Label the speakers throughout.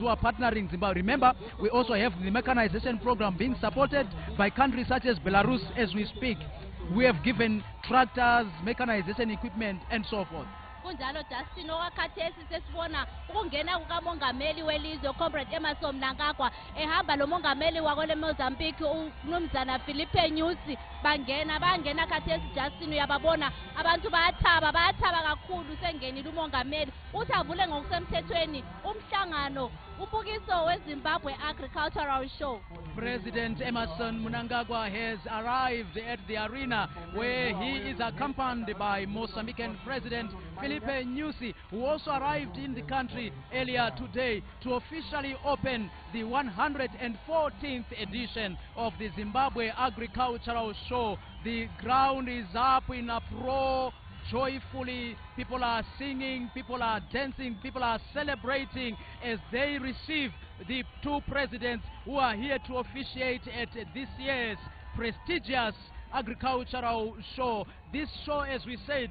Speaker 1: who are partnering Zimbabwe. Remember, we also have the mechanization program being supported by countries such as Belarus as we speak. We have given tractors, mechanization equipment, and so forth.
Speaker 2: Kunjalo Justin owakhathesi sesibona ukungena kukamongameli welizwe Comrade Emmerson Mnangagwa ehamba lo mongameli wakole Mozambique uMnumzana Philippe Nyusi bangena khathesi Justin uyababona abantu bayathaba kakhulu sengenile umongameli uthi avule ngokusemthethweni umhlangano umbukiso weZimbabwe Agricultural Show.
Speaker 1: President Emmerson Mnangagwa has arrived at the arena where he is accompanied by Mozambican President Philippe Nyusi, who also arrived in the country earlier today to officially open the 114th edition of the Zimbabwe Agricultural Show. The ground is up in uproar. Joyfully, people are singing, people are dancing, people are celebrating as they receive the two presidents who are here to officiate at this year's prestigious agricultural show. This show, as we said,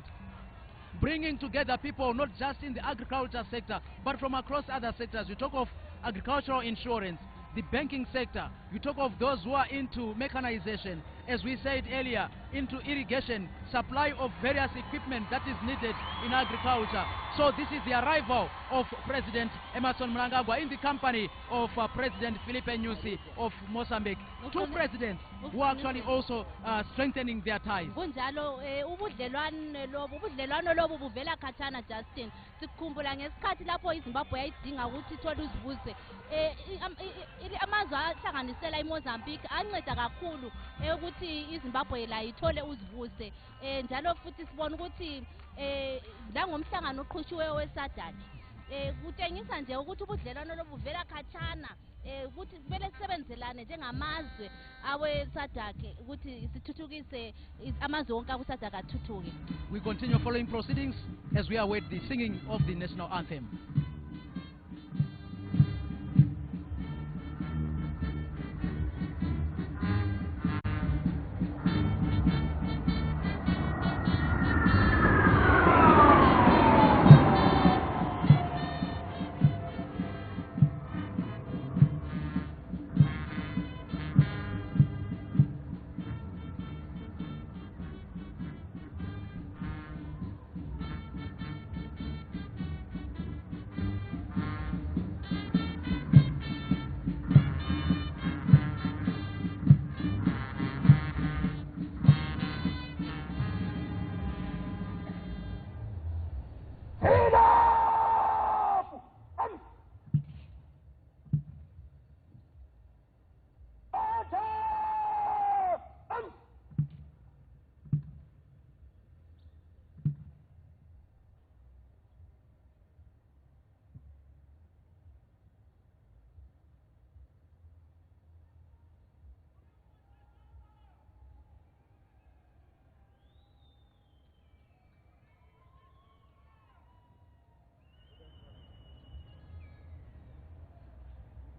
Speaker 1: bringing together people not just in the agriculture sector but from across other sectors. You talk of agricultural insurance, the banking sector, you talk of those who are into mechanization, as we said earlier, into irrigation, supply of various equipment that is needed in agriculture. So this is the arrival of President Emmerson Mnangagwa in the company of President Philippe Nyusi of Mozambique. Two presidents who are actually also strengthening their ties.
Speaker 2: Bunjalo ubudlelwano lobu buvela khatshana Justin. Sikhumbula ngesikhathi lapho iZimbabwe yayidinga ukuthi ithole uzibuze. Amazwe ahlanganisela iMozambique anceda kakhulu ukuthi iZimbabwe la ithole uzivuse. Njalo futhi sibona ukuthi la ngomhlangano oqhushiweyo weSADC kutshengisa nje ukuthi ubudlelwano lobuvela khatshana ukuthi kumele sisebenzelane njengamazwe aweSADC ukuthi sithuthukise amazwe wonke akuSADC athuthuke.
Speaker 1: We continue following proceedings as we await the singing of the national anthem.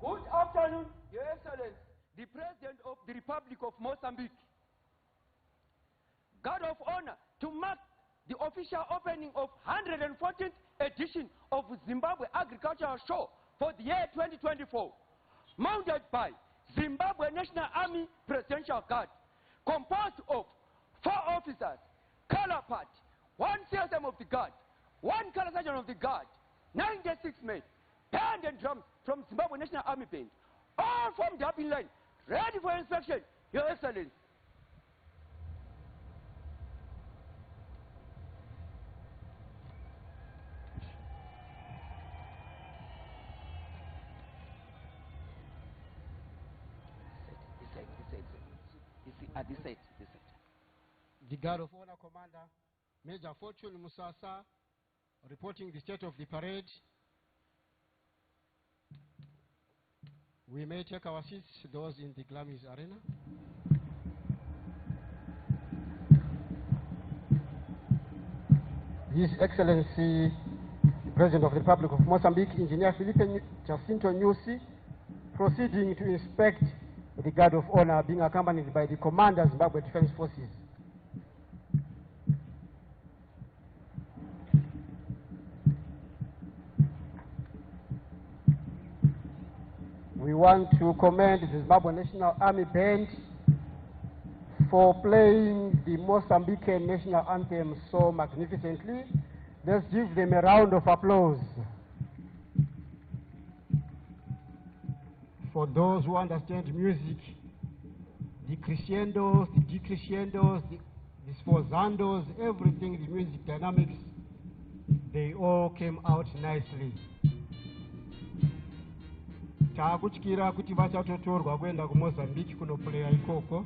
Speaker 3: Good afternoon, Your Excellency, the President of the Republic of Mozambique. Guard of honor to mark the official opening of 114th edition of Zimbabwe Agricultural Show for the year 2024, mounted by Zimbabwe National Army Presidential Guard, composed of 4 officers, color part, 1 CSM of the Guard, 1 color sergeant of the Guard, 96 men, band and drums from Zimbabwe National Army Band, all formed up in line, ready for inspection, Your Excellency. This side.
Speaker 4: The Guard of Honor Commander, Major Fortune Musasa, reporting the state of the parade. We may take our seats, those in the Glamis Arena. His Excellency, the President of the Republic of Mozambique, Engineer Philippe Jacinto Nyusi, proceeding to inspect the Guard of Honor, being accompanied by the Commander of Zimbabwe Defense Forces. We want to commend the Zimbabwe National Army Band for playing the Mozambican national anthem so magnificently. Let's give them a round of applause. For those who understand music, the crescendos, the decrescendos, the sforzandos, everything, the music dynamics, they all came out nicely. Takutyira kuti vachatotorwa kuenda kuMozambique kunoplaya ikoko.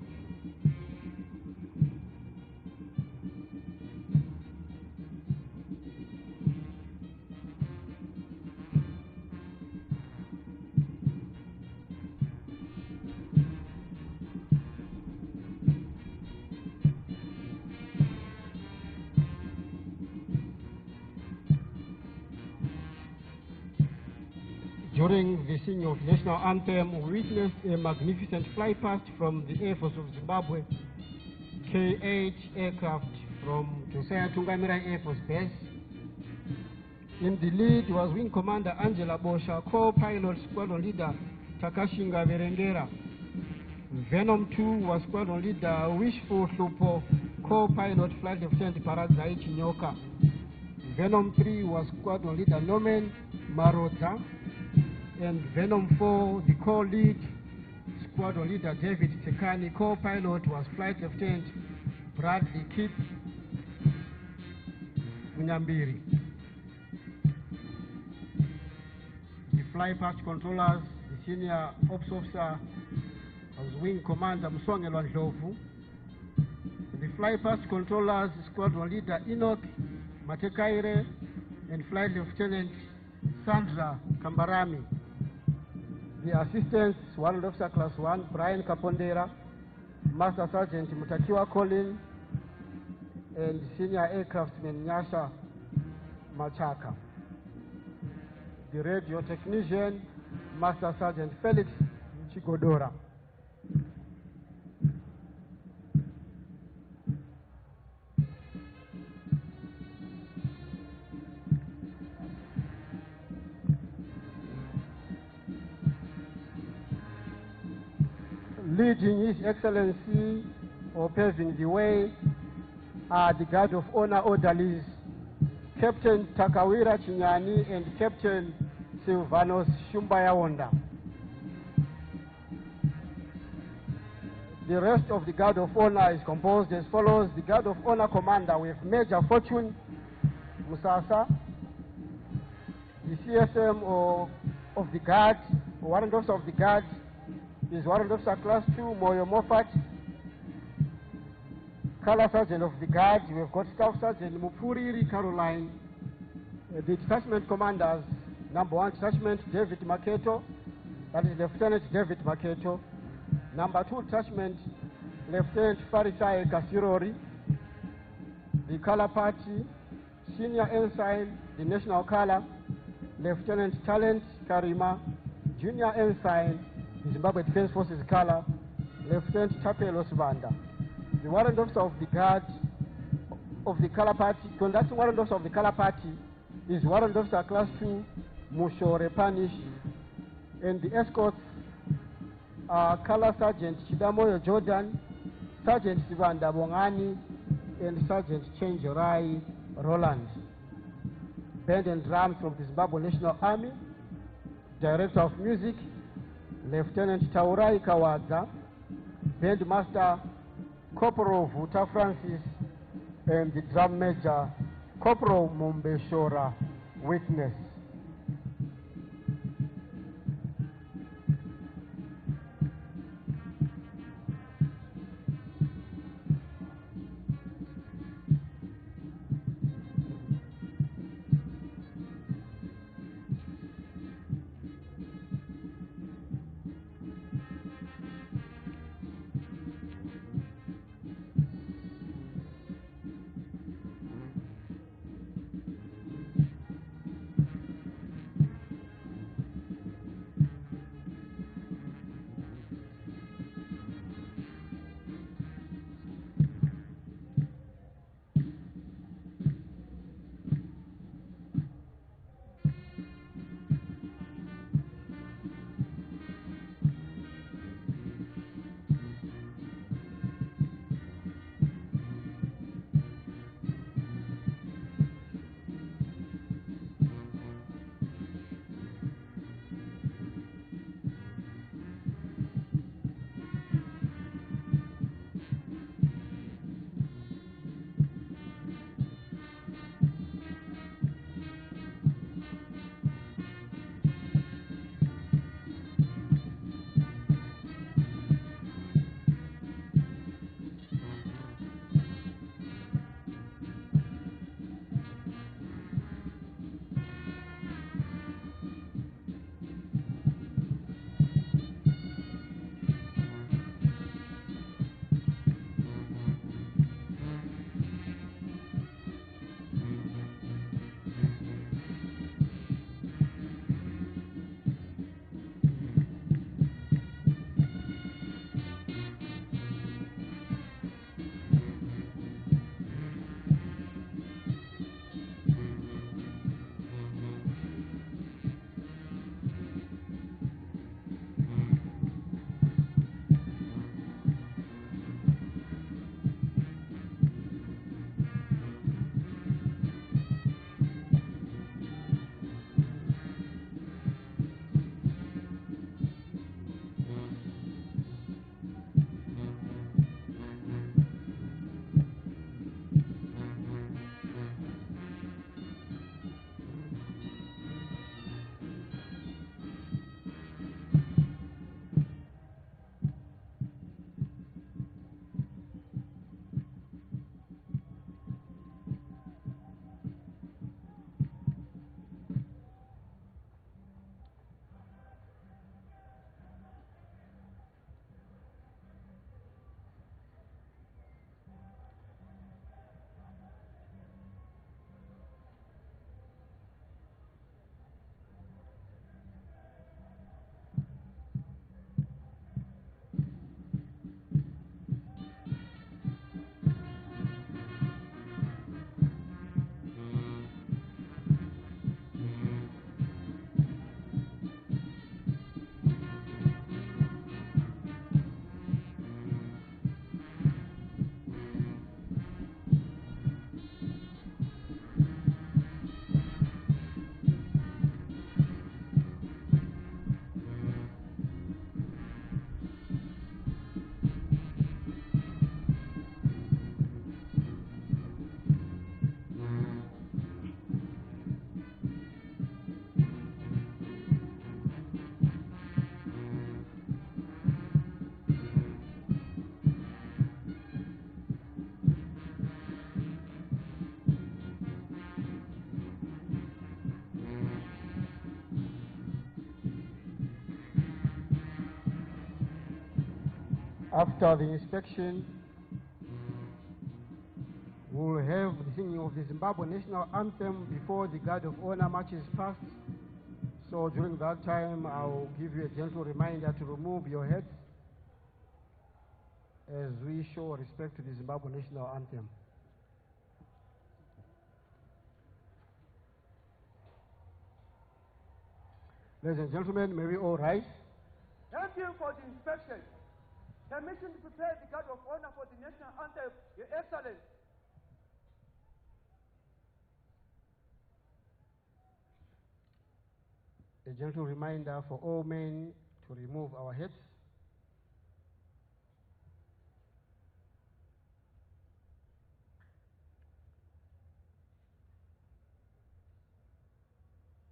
Speaker 4: During the singing of the national anthem, we witnessed a magnificent fly past from the Air Force of Zimbabwe, K-8 aircraft from Josiah Tungamira Air Force Base. In the lead was Wing Commander Angela Bosha, co-pilot Squadron Leader Takashinga Verengera. Venom 2 was Squadron Leader Wishful Lupo, co-pilot Flight Lieutenant Paradzai Chinyoka. Venom 3 was Squadron Leader Norman Marota. And Venom 4, the co-lead Squadron Leader David Tekani, co-pilot was Flight Lieutenant Bradley Kip Munyambiri. The fly patch controllers, the senior ops officer was Wing Commander Msongelwa Ndlovu. The fly patch controllers, Squadron Leader Enoch Matekaire and Flight Lieutenant Sandra Kambarami. The assistants, Warrant Officer Class 1, Brian Kapondera, Master Sergeant Mutakiwa Colin, and Senior Aircraftman Nyasha Machaka. The radio technician, Master Sergeant Felix Chigodora. Leading His Excellency or paving the way are the Guard of Honor orderlies, Captain Takawira Chinyani and Captain Silvanos Shumbayawonda. The rest of the Guard of Honor is composed as follows. The Guard of Honor Commander with Major Fortune Musasa, the CSM of the Guard, Warrant Officer of the Guard, is Warrant Officer Class 2, Moyo Moffat. Color Sergeant of the Guard, we've got Staff Sergeant Mupuriri Caroline. The detachment commanders, number 1 detachment, David Maketo, that is Lieutenant David Maketo. Number 2 detachment, Lieutenant Farisai Kasirori. The color party, Senior Ensign, the National Color, Lieutenant Talent Karima, Junior Ensign, the Zimbabwe Defense Forces Color, Lieutenant Chapelo Subanda. The Warrant Officer of the Guard of the Color Party, conducting Warrant Officer of the Color Party is Warrant Officer Class 2, Mushore Panish, and the escorts are Color Sergeant Chidamoyo Jordan, Sergeant Sivanda Bongani, and Sergeant Chenjerai Roland. Band and drums from the Zimbabwe National Army, Director of Music, Lieutenant Taurai Kawadza, Band Master Corporal Vuta Francis, and the Drum Major Corporal Mumbeshora Witness. After the inspection, we will have the singing of the Zimbabwe national anthem before the guard of honor march is past. So during that time, I will give you a gentle reminder to remove your heads as we show respect to the Zimbabwe national anthem. Ladies and gentlemen, may we all rise?
Speaker 3: Thank you for the inspection. Permission to prepare the guard of honor for the national anthem, Your Excellency.
Speaker 4: A gentle reminder for all men to remove our heads.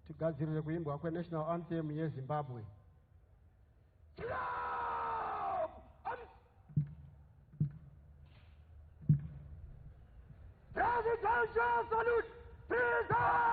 Speaker 4: Tugadzirire kuimbwa kwe-national anthem yeZimbabwe.
Speaker 3: Presidential salute! Present!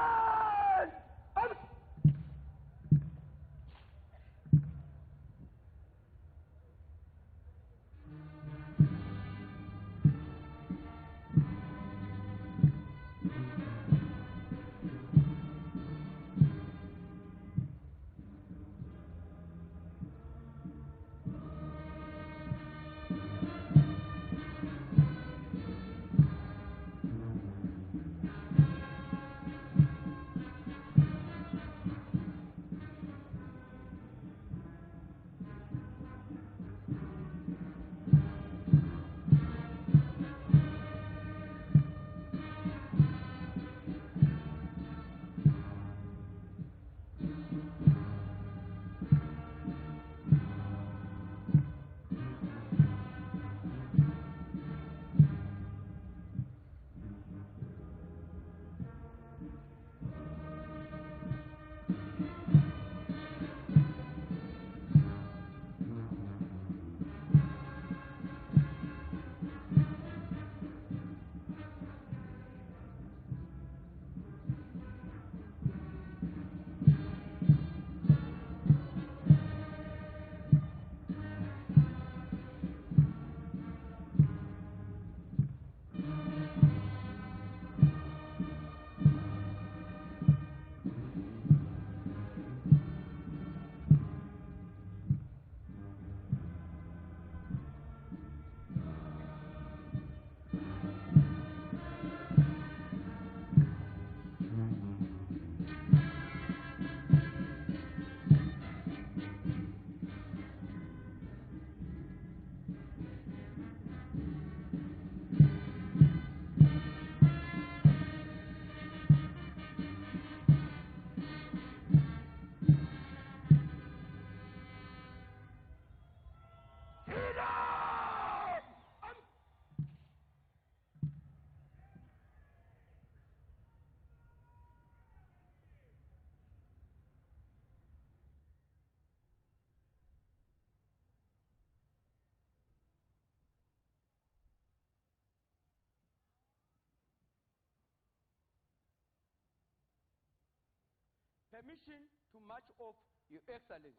Speaker 3: Permission to march off, Your Excellency.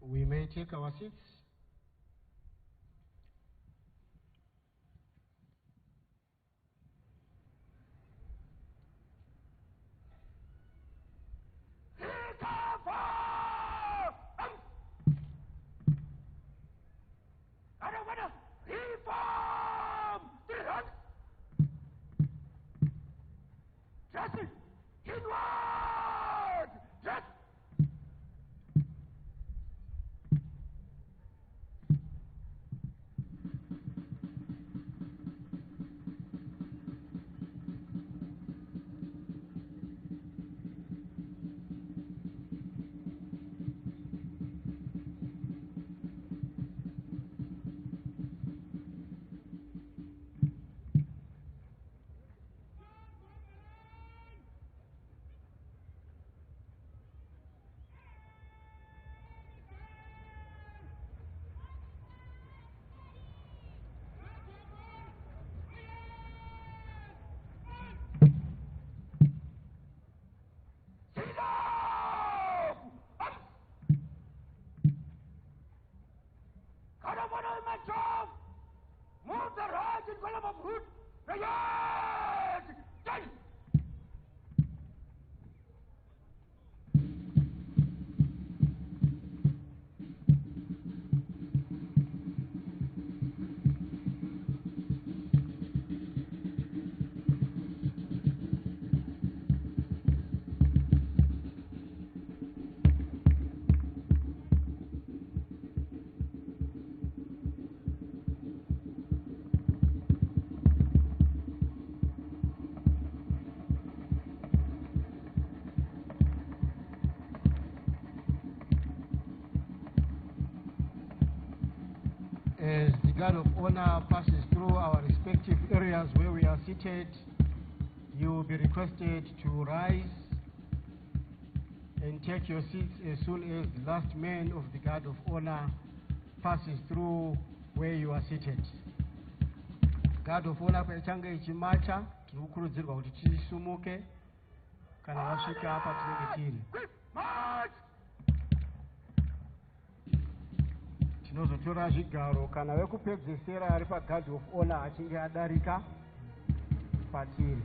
Speaker 4: We may take our seats. guard of honor passes through our respective areas where we are seated, you will be requested to rise and take your seats as soon as the last man of the guard of honor passes through where you are seated. Guard of honor kwechanga ichimacha tinokurudzirwa kuti tisumuke kana vasvika hapa tinenge tiri. Tinozotora zvigaro kana vekupedzesera ari paguard of honor achinge adarika patiri.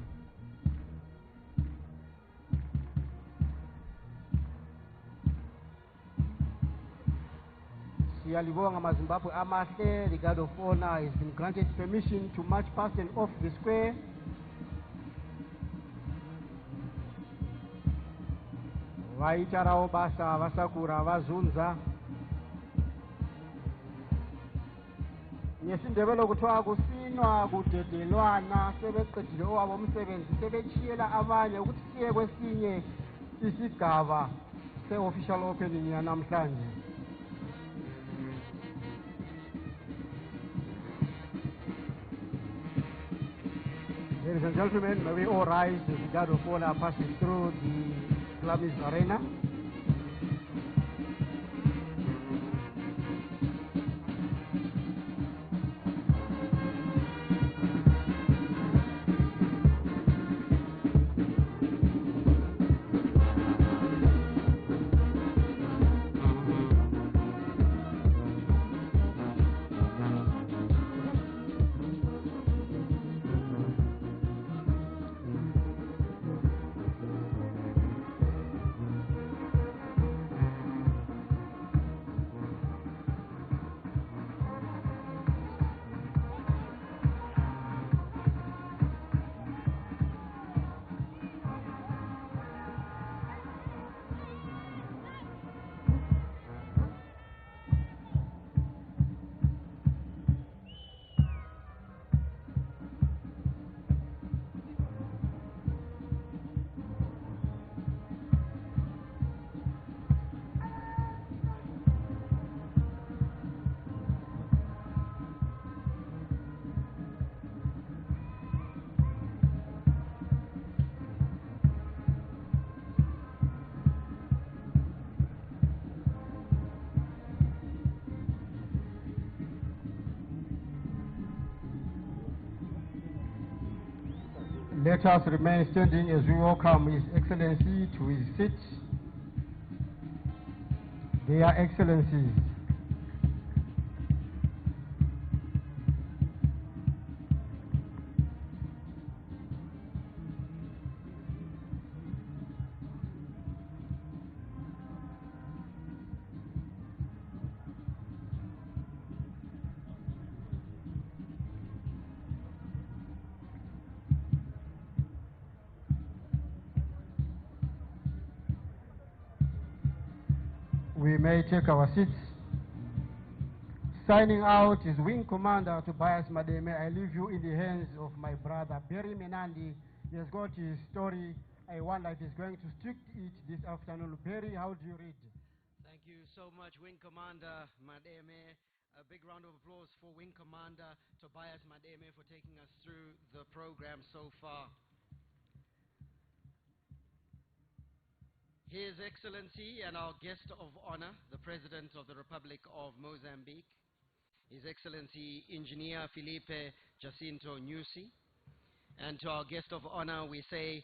Speaker 4: Siyalibonga maZimbabwe amahle, the guard of honor has been granted permission to march past and off the square. Vaitarawo basa vasakura vazunza. Nesindebele kuthiwa kusinwa kudedelwana sebeqedile owabo umsebenzi sebechiyela abanye ukuthi siye kwesinye isigaba se-official opening yanamhlanje. Ladies and gentlemen, may we all rise as the guard of honor passes through the club's arena. Let us remain standing as we welcome His Excellency to his seat. Their Excellencies. We may take our seats. Signing out is Wing Commander Tobias Mademe. I leave you in the hands of my brother Barry Menandi. He has got his story. I wonder if he's going to stick to it this afternoon. Barry, how do you read?
Speaker 5: Thank you so much, Wing Commander Mademe. A big round of applause for Wing Commander Tobias Mademe for taking us through the program so far. His Excellency and our guest of honor, the President of the Republic of Mozambique, His Excellency Engineer Felipe Jacinto Nyusi. And to our guest of honor, we say,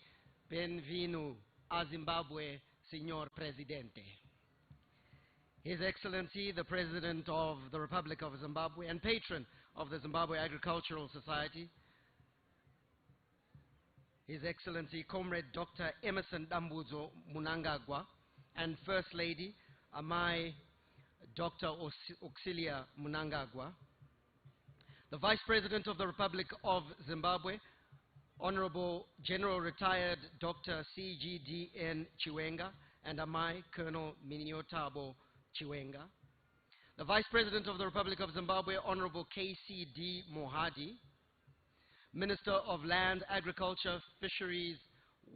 Speaker 5: Benvenu a Zimbabwe, Signor Presidente. His Excellency, the President of the Republic of Zimbabwe and patron of the Zimbabwe Agricultural Society, His Excellency Comrade Dr. Emerson Dambudzo Mnangagwa, and First Lady Amai Dr. Auxilia Mnangagwa, the Vice President of the Republic of Zimbabwe, Honorable General Retired Dr. CGDN Chiwenga, and Amai Colonel Miniotabo Chiwenga, the Vice President of the Republic of Zimbabwe, Honorable KCD Mohadi, Minister of Land, Agriculture, Fisheries,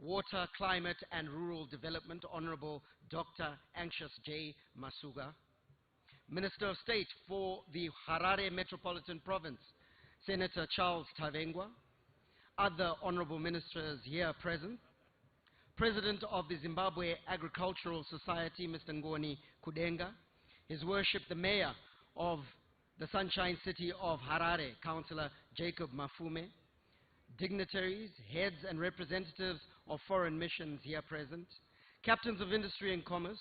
Speaker 5: Water, Climate and Rural Development, Honorable Dr. Anxious J. Masuga, Minister of State for the Harare Metropolitan Province, Senator Charles Tavengwa, other honorable ministers here present, President of the Zimbabwe Agricultural Society, Mr. Ngoni Kudenga, His Worship the Mayor of the Sunshine City of Harare, Councillor Jacob Mafume, dignitaries, heads and representatives of foreign missions here present, captains of industry and commerce,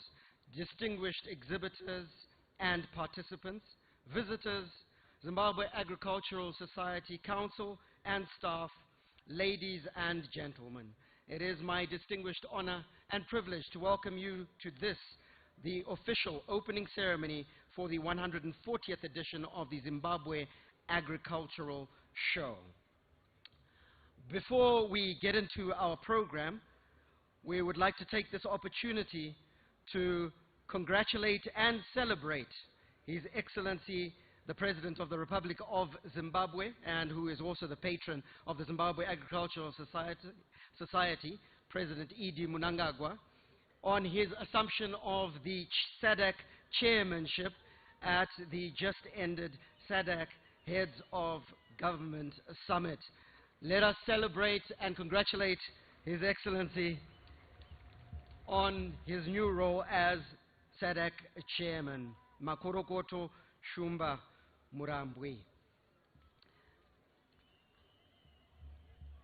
Speaker 5: distinguished exhibitors and participants, visitors, Zimbabwe Agricultural Society Council and staff, ladies and gentlemen. It is my distinguished honor and privilege to welcome you to this, the official opening ceremony for the 140th edition of the Zimbabwe Agricultural Show. Before we get into our program, we would like to take this opportunity to congratulate and celebrate His Excellency the President of the Republic of Zimbabwe, and who is also the patron of the Zimbabwe Agricultural Society, President E.D. Mnangagwa, on his assumption of the SADC chairmanship at the just ended SADC Heads of Government Summit. Let us celebrate and congratulate His Excellency on his new role as SADC chairman. Makorokoto Shumba Murambwe.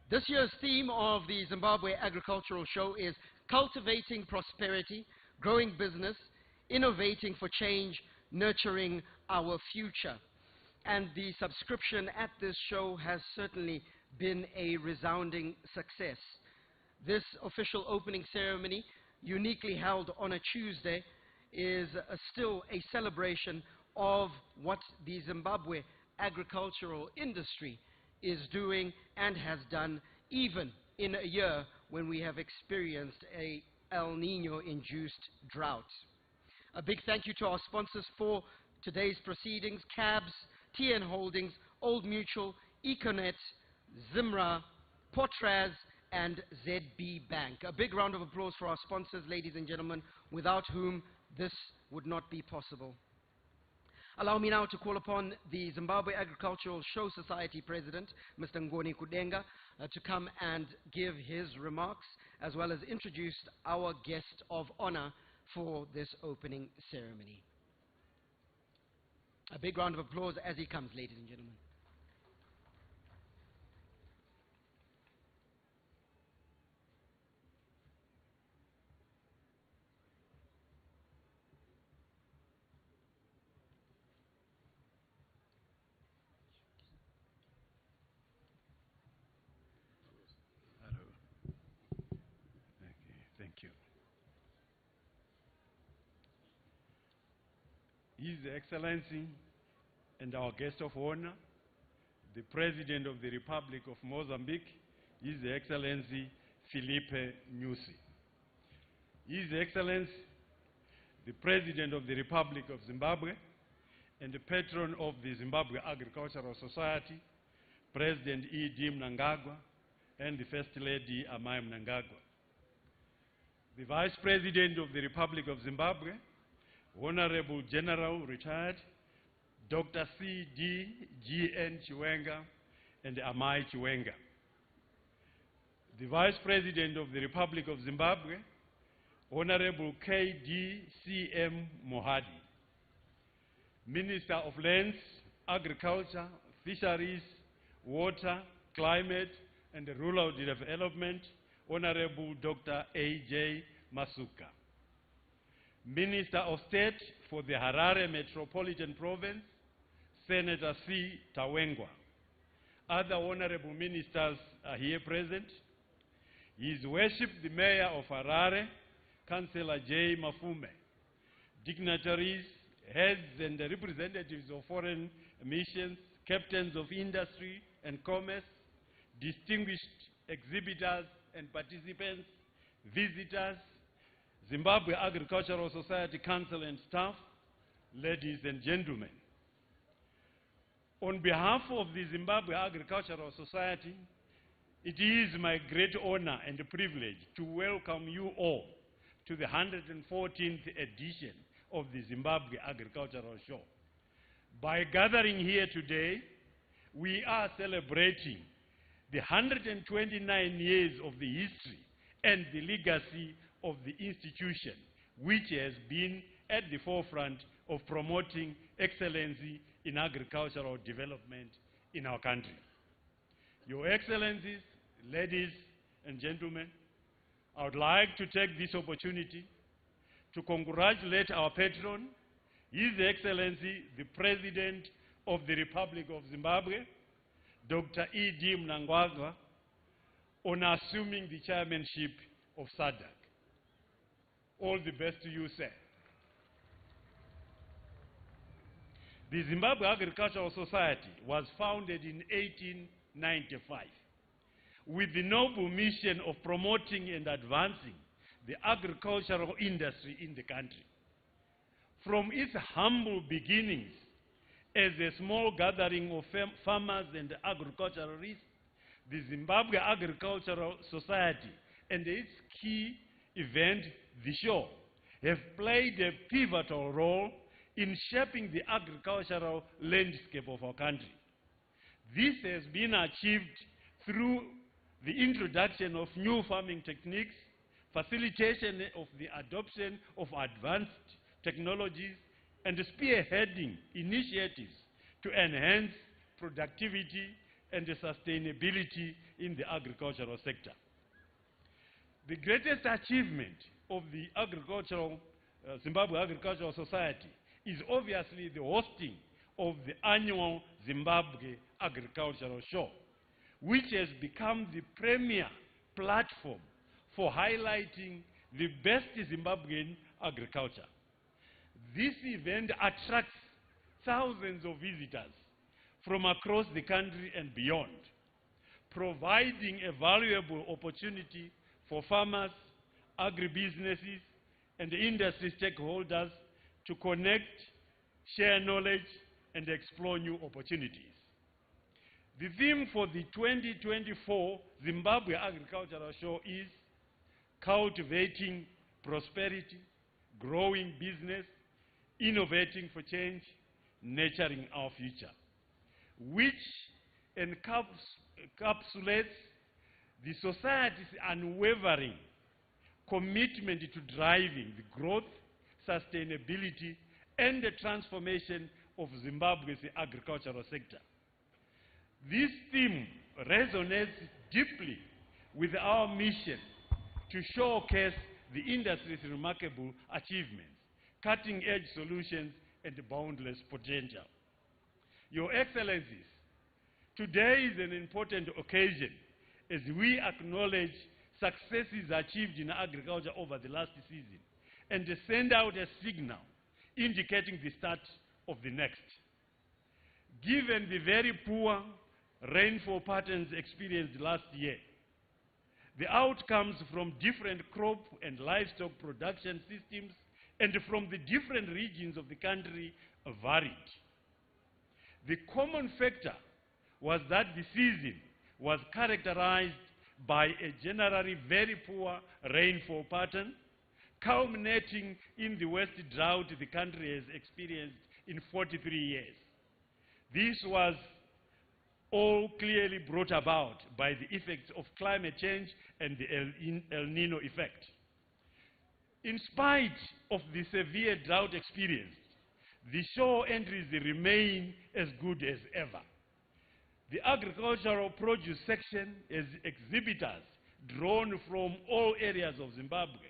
Speaker 5: This year's theme of the Zimbabwe Agricultural Show is cultivating prosperity, growing business, innovating for change, nurturing our future. And the subscription at this show has certainly been a resounding success. This official opening ceremony, uniquely held on a Tuesday, is still a celebration of what the Zimbabwe agricultural industry is doing and has done, even in a year when we have experienced a El Nino-induced drought. A big thank you to our sponsors for today's proceedings: CABS, TN Holdings, Old Mutual, Econet, Zimra, Portraz, and ZB Bank. A big round of applause for our sponsors, ladies and gentlemen, without whom this would not be possible. Allow me now to call upon the Zimbabwe Agricultural Show Society President, Mr. Ngoni Kudenga, to come and give his remarks, as well as introduce our guest of honor for this opening ceremony. A big round of applause as he comes, ladies and gentlemen.
Speaker 6: His Excellency and our guest of honor, the President of the Republic of Mozambique, His Excellency Filipe Nyusi. His Excellency, the President of the Republic of Zimbabwe and the patron of the Zimbabwe Agricultural Society, President E.D. Mnangagwa, and the First Lady Amai Mnangagwa. The Vice President of the Republic of Zimbabwe, Honorable General Retired Dr. C.D.G.N. Chiwenga and Amai Chiwenga. The Vice President of the Republic of Zimbabwe, Honorable K.D.C.M. Mohadi. Minister of Lands, Agriculture, Fisheries, Water, Climate and Rural Development, Honorable Dr. A.J. Masuka. Minister of State for the Harare Metropolitan Province, Senator C. Tawengwa. Other honorable ministers are here present. His Worship the Mayor of Harare, Councillor J. Mafume. Dignitaries, heads and representatives of foreign missions, captains of industry and commerce, distinguished exhibitors and participants, visitors, Zimbabwe Agricultural Society Council and staff, ladies and gentlemen. On behalf of the Zimbabwe Agricultural Society, it is my great honor and privilege to welcome you all to the 114th edition of the Zimbabwe Agricultural Show. By gathering here today, we are celebrating the 129 years of the history and the legacy of the institution, which has been at the forefront of promoting excellency in agricultural development in our country. Your Excellencies, ladies and gentlemen, I would like to take this opportunity to congratulate our patron, His Excellency, the President of the Republic of Zimbabwe, Dr. E.D. Mnangagwa, on assuming the chairmanship of SADC. All the best to you, sir. The Zimbabwe Agricultural Society was founded in 1895 with the noble mission of promoting and advancing the agricultural industry in the country. From its humble beginnings as a small gathering of farmers and agriculturalists, the Zimbabwe Agricultural Society and its key event, the show, have played a pivotal role in shaping the agricultural landscape of our country. This has been achieved through the introduction of new farming techniques, facilitation of the adoption of advanced technologies, and spearheading initiatives to enhance productivity and sustainability in the agricultural sector. The greatest achievement of the Zimbabwe Agricultural Society is obviously the hosting of the annual Zimbabwe Agricultural Show, which has become the premier platform for highlighting the best Zimbabwean agriculture. This event attracts thousands of visitors from across the country and beyond, providing a valuable opportunity for farmers, agribusinesses, and industry stakeholders to connect, share knowledge, and explore new opportunities. The theme for the 2024 Zimbabwe Agricultural Show is cultivating prosperity, growing business, innovating for change, nurturing our future, which encapsulates the society's unwavering commitment to driving the growth, sustainability, and the transformation of Zimbabwe's agricultural sector. This theme resonates deeply with our mission to showcase the industry's remarkable achievements, cutting-edge solutions, and boundless potential. Your Excellencies, today is an important occasion as we acknowledge successes achieved in agriculture over the last season and send out a signal indicating the start of the next. Given the very poor rainfall patterns experienced last year, the outcomes from different crop and livestock production systems and from the different regions of the country varied. The common factor was that the season was characterized by a generally very poor rainfall pattern, culminating in the worst drought the country has experienced in 43 years. This was all clearly brought about by the effects of climate change and the El Nino effect. In spite of the severe drought experienced, the show entries remain as good as ever. The agricultural produce section has exhibitors drawn from all areas of Zimbabwe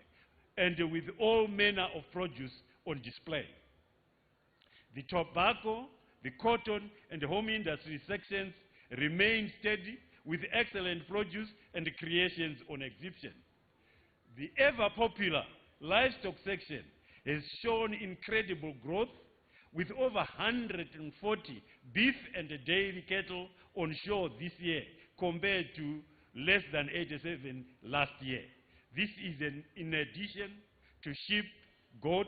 Speaker 6: and with all manner of produce on display. The tobacco, the cotton, and the home industry sections remain steady with excellent produce and creations on exhibition. The ever-popular livestock section has shown incredible growth with over 140 beef and dairy cattle on show this year compared to less than 87 last year. This is in addition to sheep, goat,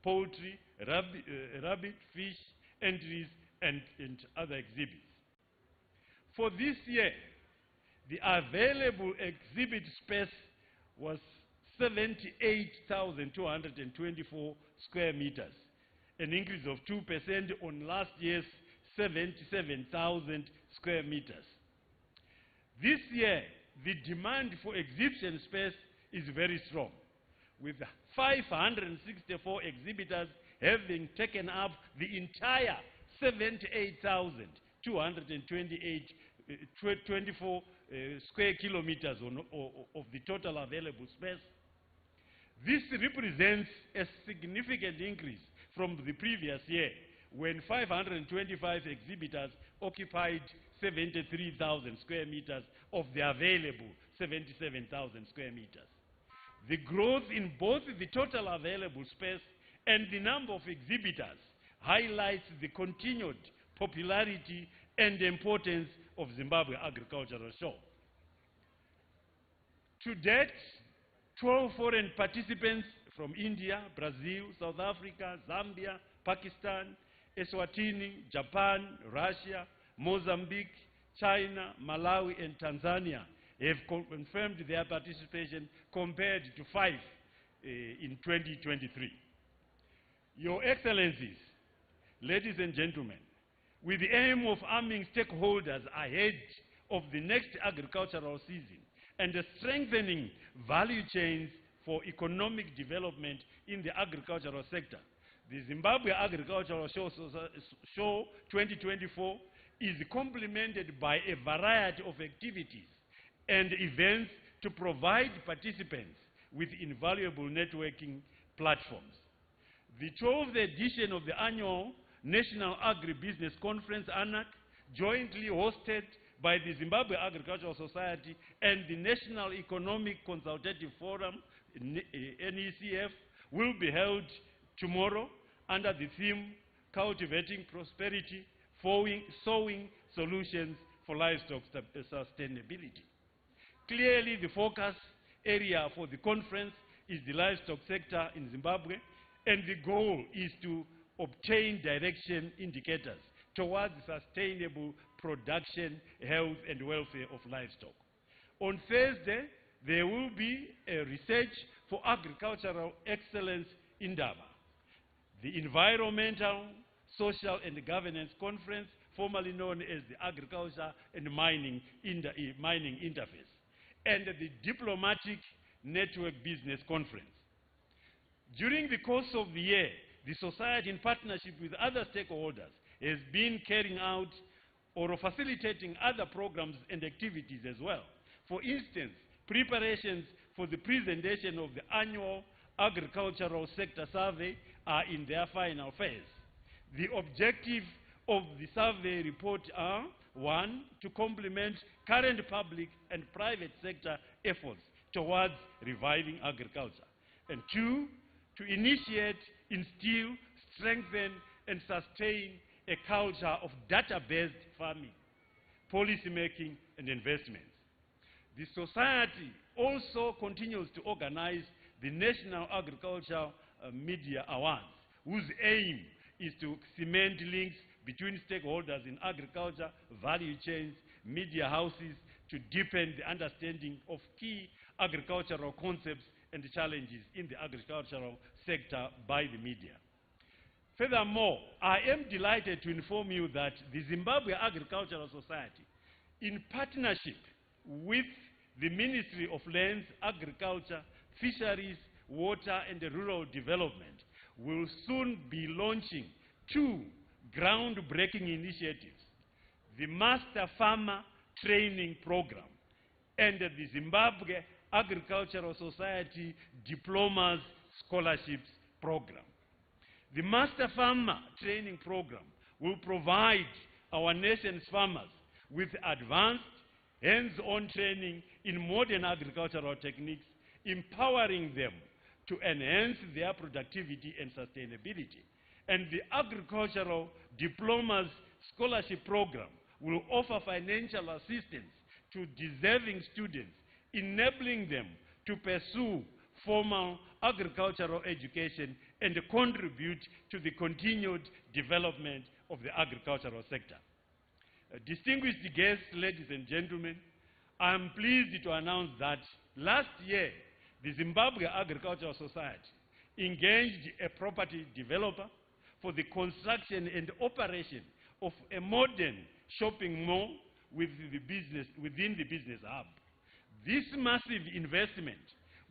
Speaker 6: poultry, rabbit, fish, entries, and other exhibits. For this year, the available exhibit space was 78,224 square meters, an increase of 2% on last year's 77,000 square meters. This year, the demand for exhibition space is very strong, with 564 exhibitors having taken up the entire 78,224 square kilometers of the total available space. This represents a significant increase from the previous year, when 525 exhibitors occupied 73,000 square meters of the available 77,000 square meters. The growth in both the total available space and the number of exhibitors highlights the continued popularity and importance of Zimbabwe Agricultural Show. To date, 12 foreign participants from India, Brazil, South Africa, Zambia, Pakistan, Eswatini, Japan, Russia, Mozambique, China, Malawi, and Tanzania have confirmed their participation compared to 5 in 2023. Your Excellencies, ladies and gentlemen, with the aim of arming stakeholders ahead of the next agricultural season and strengthening value chains for economic development in the agricultural sector, the Zimbabwe Agricultural Show 2024 is complemented by a variety of activities and events to provide participants with invaluable networking platforms. The 12th edition of the annual National Agribusiness Conference, ANAC, jointly hosted by the Zimbabwe Agricultural Society and the National Economic Consultative Forum, NECF, will be held tomorrow under the theme Cultivating Prosperity, Sowing Solutions for Livestock Sustainability. Clearly, the focus area for the conference is the livestock sector in Zimbabwe, and the goal is to obtain direction indicators towards sustainable production, health, and welfare of livestock. On Thursday, there will be a Research for Agricultural Excellence in Indaba, the Environmental, Social, and Governance Conference, formerly known as the Agriculture and Mining Interface, and the Diplomatic Network Business Conference. During the course of the year, the Society, in partnership with other stakeholders, has been carrying out or facilitating other programs and activities as well. For instance, preparations for the presentation of the annual Agricultural Sector Survey are in their final phase. The objective of the survey report are: 1, to complement current public and private sector efforts towards reviving agriculture, and 2, to initiate, instill, strengthen, and sustain a culture of data-based farming, policy making, and investments. The Society also continues to organize the National Agricultural Media Awards, whose aim is to cement links between stakeholders in agriculture, value chains, media houses, to deepen the understanding of key agricultural concepts and challenges in the agricultural sector by the media. Furthermore, I am delighted to inform you that the Zimbabwe Agricultural Society, in partnership with the Ministry of Lands, Agriculture, Fisheries, Water, and Rural Development, will soon be launching 2 groundbreaking initiatives: the Master Farmer Training Program and the Zimbabwe Agricultural Society Diplomas Scholarships Program. The Master Farmer Training Program will provide our nation's farmers with advanced, hands-on training in modern agricultural techniques, empowering them to enhance their productivity and sustainability. And the Agricultural Diplomas Scholarship Program will offer financial assistance to deserving students, enabling them to pursue formal agricultural education and contribute to the continued development of the agricultural sector. Distinguished guests, ladies and gentlemen, I am pleased to announce that last year, the Zimbabwe Agricultural Society engaged a property developer for the construction and operation of a modern shopping mall within the business hub. This massive investment,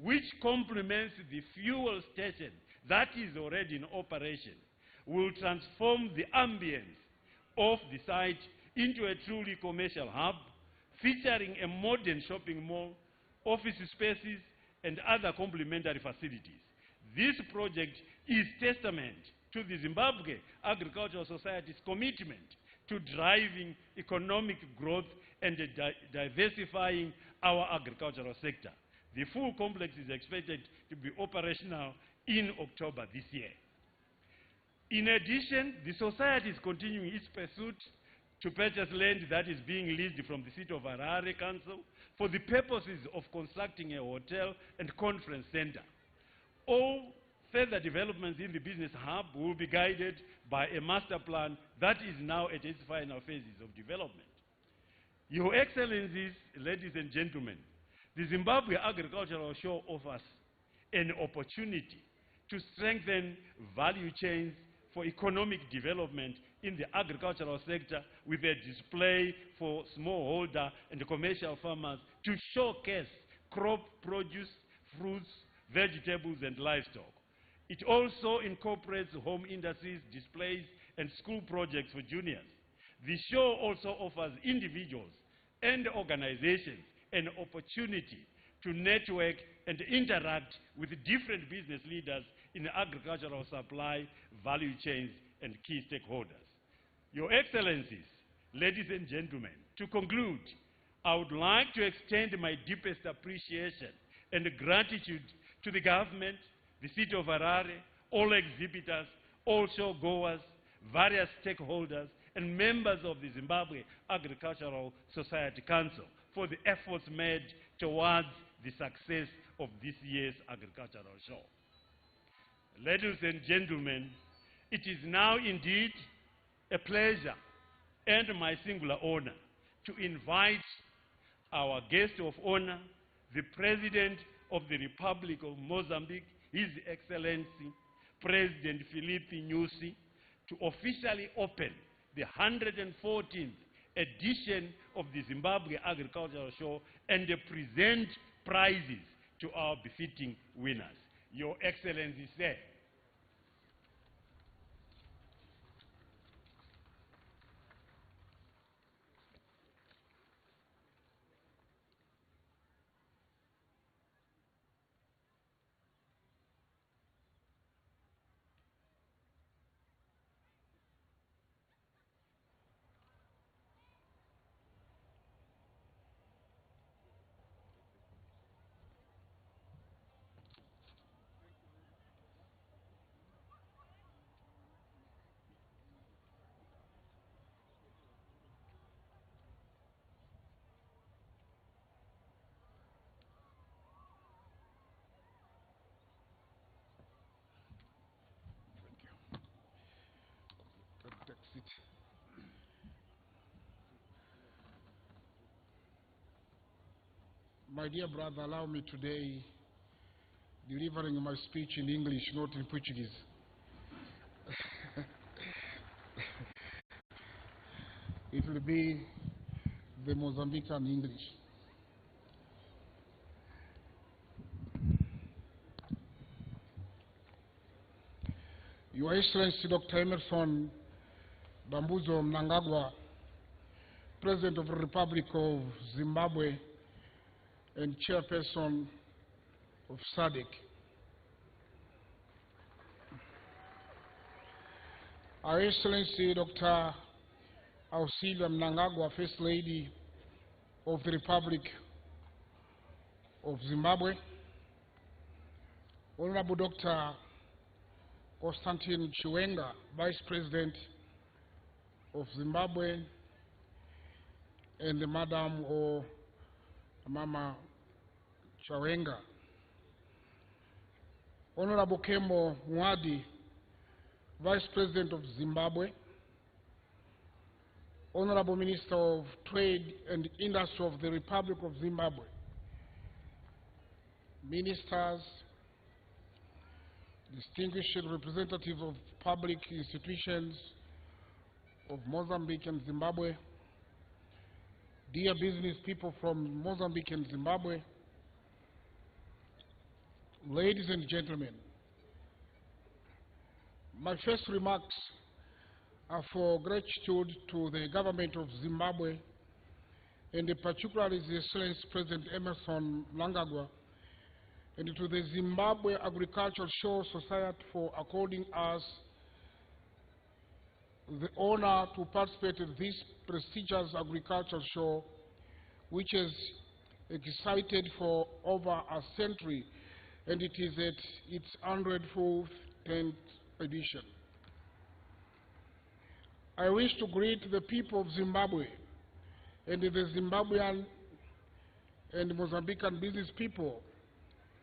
Speaker 6: which complements the fuel station that is already in operation, will transform the ambience of the site into a truly commercial hub, featuring a modern shopping mall, office spaces, and other complementary facilities. This project is testament to the Zimbabwe Agricultural Society's commitment to driving economic growth and diversifying our agricultural sector. The full complex is expected to be operational in October this year. In addition, the society is continuing its pursuit to purchase land that is being leased from the City of Harare Council for the purposes of constructing a hotel and conference center. All further developments in the business hub will be guided by a master plan that is now at its final phases of development. Your Excellencies, ladies and gentlemen, the Zimbabwe Agricultural Show offers an opportunity to strengthen value chains for economic development in the agricultural sector with a display for smallholder and commercial farmers to showcase crop produce, fruits, vegetables, and livestock. It also incorporates home industries, displays, and school projects for juniors. The show also offers individuals and organizations an opportunity to network and interact with different business leaders in agricultural supply, value chains, and key stakeholders. Your Excellencies, ladies and gentlemen, to conclude, I would like to extend my deepest appreciation and gratitude to the government, the City of Harare, all exhibitors, all show-goers, various stakeholders, and members of the Zimbabwe Agricultural Society Council for the efforts made towards the success of this year's agricultural show. Ladies and gentlemen, it is now indeed a pleasure and my singular honor to invite our guest of honor, the President of the Republic of Mozambique, His Excellency President Filipe Nyusi, to officially open the 114th edition of the Zimbabwe Agricultural Show and present prizes to our befitting winners. Your Excellency, sir.
Speaker 7: My dear brother, allow me today delivering my speech in English, not in Portuguese. It will be the Mozambican English. Your Excellency Dr. Emerson Dambudzo Mnangagwa, President of the Republic of Zimbabwe and Chairperson of SADC. Our Excellency Dr. Auxilia Mnangagwa, First Lady of the Republic of Zimbabwe, Honorable Dr. Constantine Chiwenga, Vice President of Zimbabwe, and the Madam or Mama Chawenga, Honorable Kembo Mwadi, Vice President of Zimbabwe, Honorable Minister of Trade and Industry of the Republic of Zimbabwe, ministers, distinguished representatives of public institutions of Mozambique and Zimbabwe, dear business people from Mozambique and Zimbabwe, ladies and gentlemen, my first remarks are for gratitude to the government of Zimbabwe and particularly His Excellency President Emerson Mnangagwa and to the Zimbabwe Agricultural Show Society for according us the honor to participate in this prestigious agricultural show, which has excited for over a century, and it is at its 104th edition. I wish to greet the people of Zimbabwe and the Zimbabwean and Mozambican business people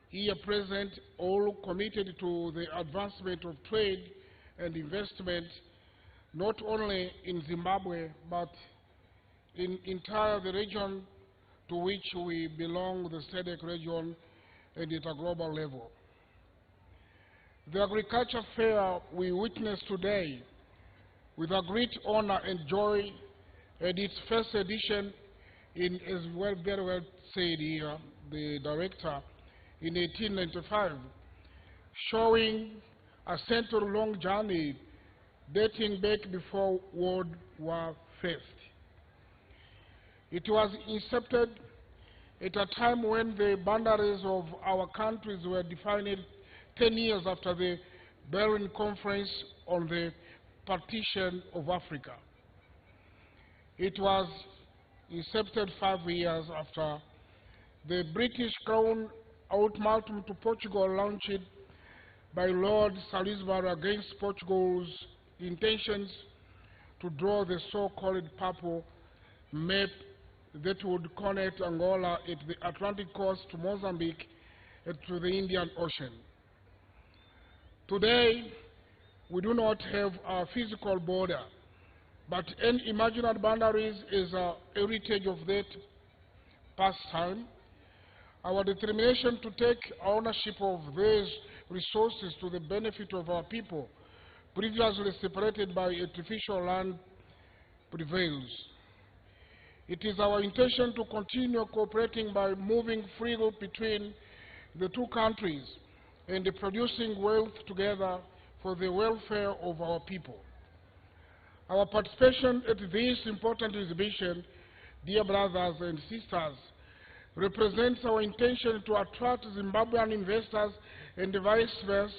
Speaker 7: here present, all committed to the advancement of trade and investment, not only in Zimbabwe, but in entire the region to which we belong, the SADC region, and at a global level. The agriculture fair we witness today with a great honor and joy at its first edition in, as well, very well said here, the director, in 1895, showing a century-long journey dating back before World War I. It was incepted at a time when the boundaries of our countries were defined 10 years after the Berlin Conference on the partition of Africa. It was incepted 5 years after the British Crown ultimatum to Portugal launched by Lord Salisbury against Portugal's intentions to draw the so-called purple map that would connect Angola at the Atlantic coast to Mozambique and to the Indian Ocean. Today, we do not have a physical border, but unimaginable boundaries is a heritage of that past time. Our determination to take ownership of these resources to the benefit of our people, previously separated by artificial land, prevails. It is our intention to continue cooperating by moving freely between the two countries and producing wealth together for the welfare of our people. Our participation at this important exhibition, dear brothers and sisters, represents our intention to attract Zimbabwean investors and vice versa,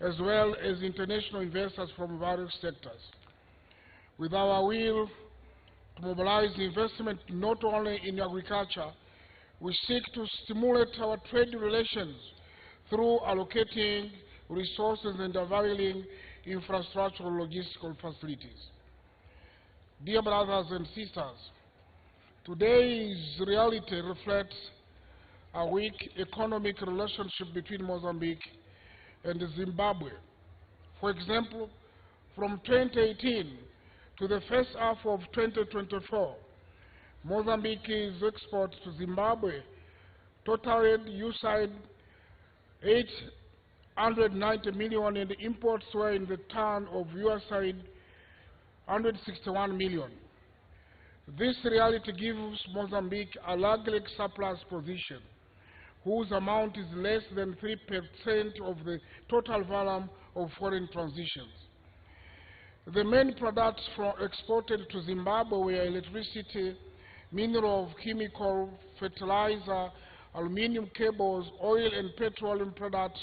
Speaker 7: as well as international investors from various sectors. With our will to mobilize investment not only in agriculture, we seek to stimulate our trade relations through allocating resources and availing infrastructural logistical facilities. Dear brothers and sisters, today's reality reflects a weak economic relationship between Mozambique and Zimbabwe. For example, from 2018 to the first half of 2024, Mozambique's exports to Zimbabwe totaled USD 890 million and the imports were in the turn of USD 161 million. This reality gives Mozambique a largely surplus position, whose amount is less than 3% of the total volume of foreign transitions. The main products exported to Zimbabwe were electricity, mineral, chemical, fertilizer, aluminum cables, oil and petroleum products,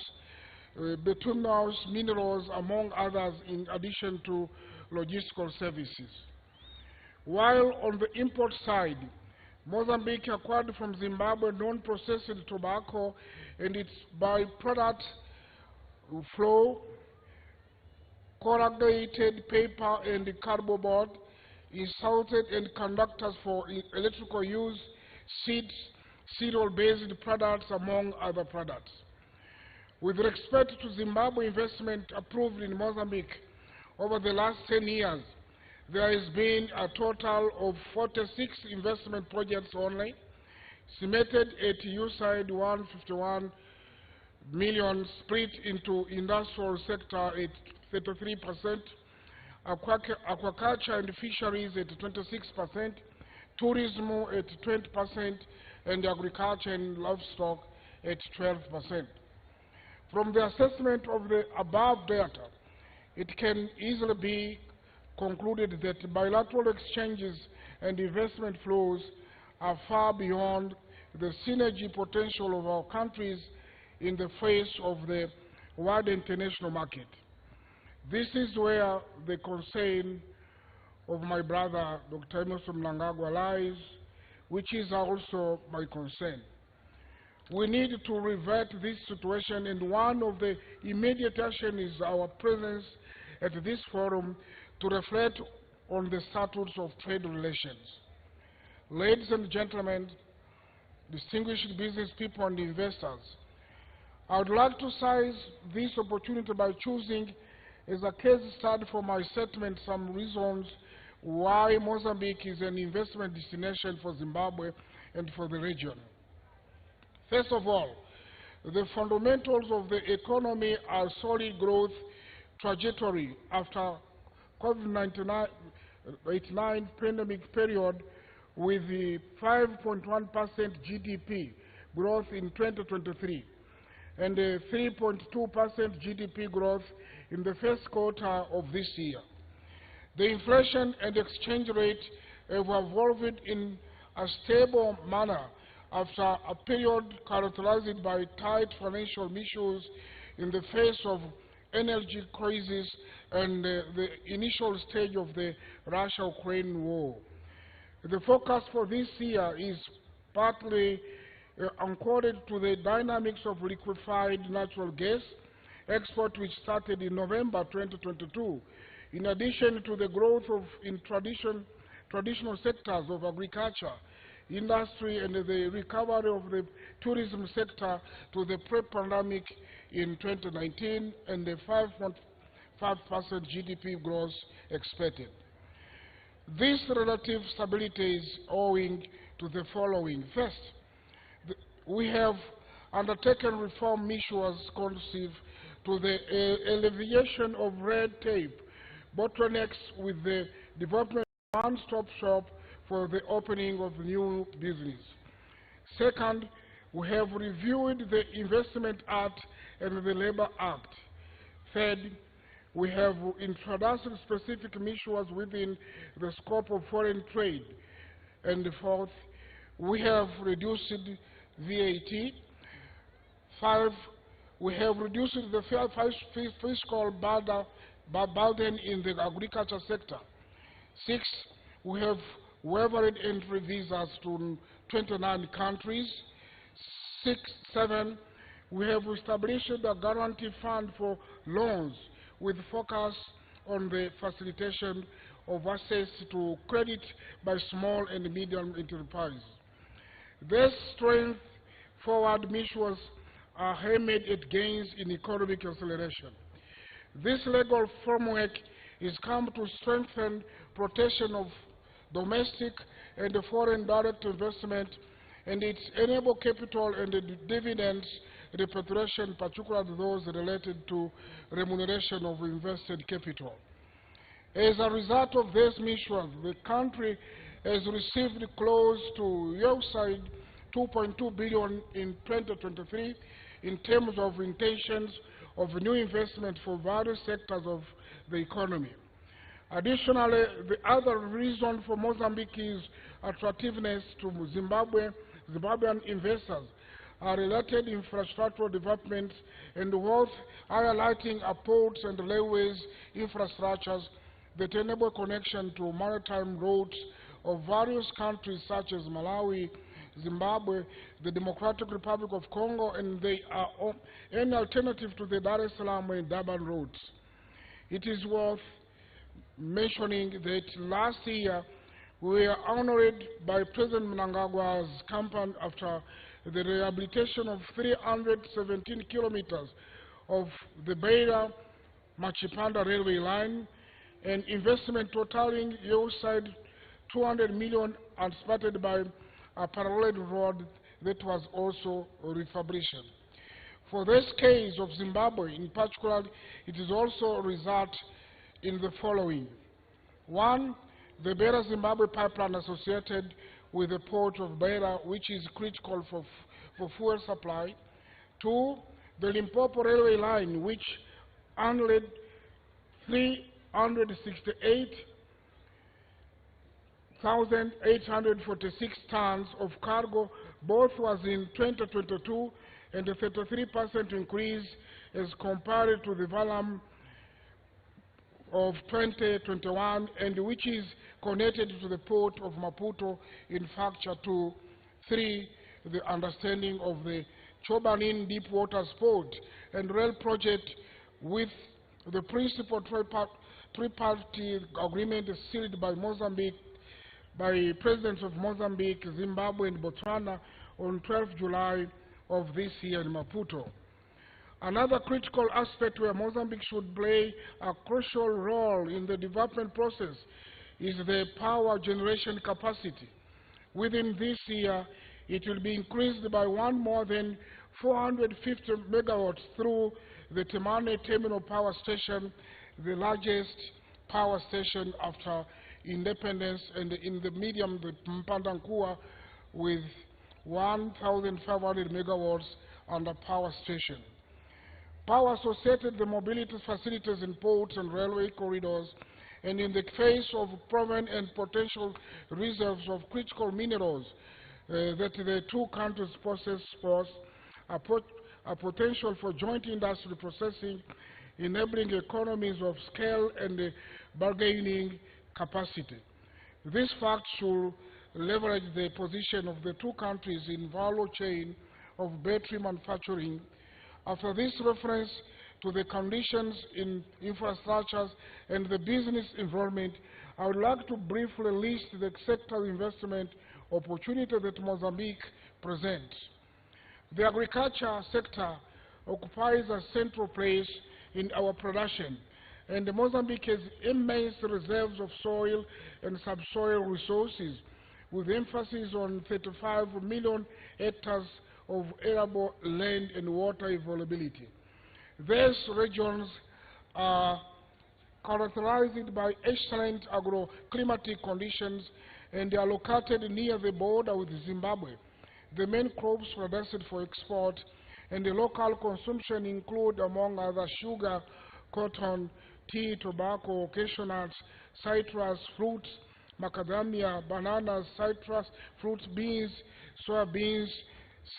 Speaker 7: bituminous minerals, among others, in addition to logistical services. While on the import side, Mozambique acquired from Zimbabwe non-processed tobacco and its byproduct flour, corrugated paper and cardboard, insulted and conductors for electrical use, seeds, cereal-based products, among other products. With respect to Zimbabwe investment approved in Mozambique over the last 10 years, there has been a total of 46 investment projects only, cemented at U-side 151 million, split into industrial sector at 33%, aquaculture and fisheries at 26%, tourism at 20%, and agriculture and livestock at 12%. From the assessment of the above data, it can easily be concluded that bilateral exchanges and investment flows are far beyond the synergy potential of our countries in the face of the wide international market. This is where the concern of my brother, Dr. Emerson Mnangagwa, lies, which is also my concern. We need to revert this situation, and one of the immediate actions is our presence at this forum to reflect on the status of trade relations. Ladies and gentlemen, distinguished business people and investors, I would like to seize this opportunity by choosing as a case study for my statement some reasons why Mozambique is an investment destination for Zimbabwe and for the region. First of all, the fundamentals of the economy are solid growth trajectory after COVID-19 pandemic period, with the 5.1% GDP growth in 2023 and a 3.2% GDP growth in the first quarter of this year. The inflation and exchange rate have evolved in a stable manner after a period characterized by tight financial issues in the face of energy crisis and the initial stage of the Russia-Ukraine war. The forecast for this year is partly anchored to the dynamics of liquefied natural gas export, which started in November 2022, in addition to the growth in traditional sectors of agriculture, industry, and the recovery of the tourism sector to the pre-pandemic in 2019, and the 5.5% GDP growth expected. This relative stability is owing to the following. First, we have undertaken reform measures conducive to the alleviation of red tape, bottlenecks, with the development of one-stop shop for the opening of new business. Second, we have reviewed the Investment Act and the Labor Act. Third, we have introduced specific measures within the scope of foreign trade. And fourth, we have reduced VAT. Five, we have reduced the fiscal burden in the agriculture sector. Six, we have waived entry visas to 29 countries. Seven, we have established a guarantee fund for loans with focus on the facilitation of access to credit by small and medium enterprises. These strength-forward measures are aimed at gains in economic acceleration. This legal framework is come to strengthen protection of domestic and foreign direct investment, and it enable capital and dividends repatriation, particularly those related to remuneration of invested capital. As a result of these measures, the country has received close to outside 2.2 billion in 2023 in terms of intentions of new investment for various sectors of the economy. Additionally, the other reason for Mozambique's attractiveness to Zimbabwean investors are related infrastructural developments and worth highlighting ports and railways infrastructures that enable connection to maritime routes of various countries such as Malawi, Zimbabwe, the Democratic Republic of Congo, and they are an alternative to the Dar es Salaam and Durban routes. It is worth mentioning that last year we were honored by President Mnangagwa's campaign after the rehabilitation of 317 kilometers of the Beira-Machipanda railway line, and investment totaling outside 200 million and supported by a parallel road that was also refurbished. For this case of Zimbabwe in particular, it is also a result in the following. One, the Beira Zimbabwe pipeline associated with the port of Beira, which is critical for fuel supply. Two, the Limpopo railway line, which handled 368,846 tons of cargo. Both was in 2022, and a 33% increase as compared to the volume of 2021, and which is connected to the port of Maputo in Factor 2, 3, the understanding of the Chobanin Deep Waters Port and rail project with the principal tripartite agreement sealed by Mozambique, by presidents of Mozambique, Zimbabwe, and Botswana on 12 July of this year in Maputo. Another critical aspect where Mozambique should play a crucial role in the development process is the power generation capacity. Within this year, it will be increased by one more than 450 megawatts through the Temane Terminal Power Station, the largest power station after independence, and in the medium, the Mpandankua, with 1,500 megawatts under power station. Power associated the mobility facilities in ports and railway corridors, and in the face of proven and potential reserves of critical minerals that the two countries possess, a potential for joint industry processing, enabling economies of scale and bargaining capacity. This fact should leverage the position of the two countries in value chain of battery manufacturing. After this reference to the conditions in infrastructures and the business environment, I would like to briefly list the sector investment opportunity that Mozambique presents. The agriculture sector occupies a central place in our production, and Mozambique has immense reserves of soil and subsoil resources, with emphasis on 35 million hectares of arable land and water availability. These regions are characterized by excellent agroclimatic conditions and they are located near the border with Zimbabwe. The main crops produced for export and the local consumption include, among others, sugar, cotton, tea, tobacco, cashew nuts, citrus, fruits, macadamia, bananas, citrus, fruits, beans, soybeans,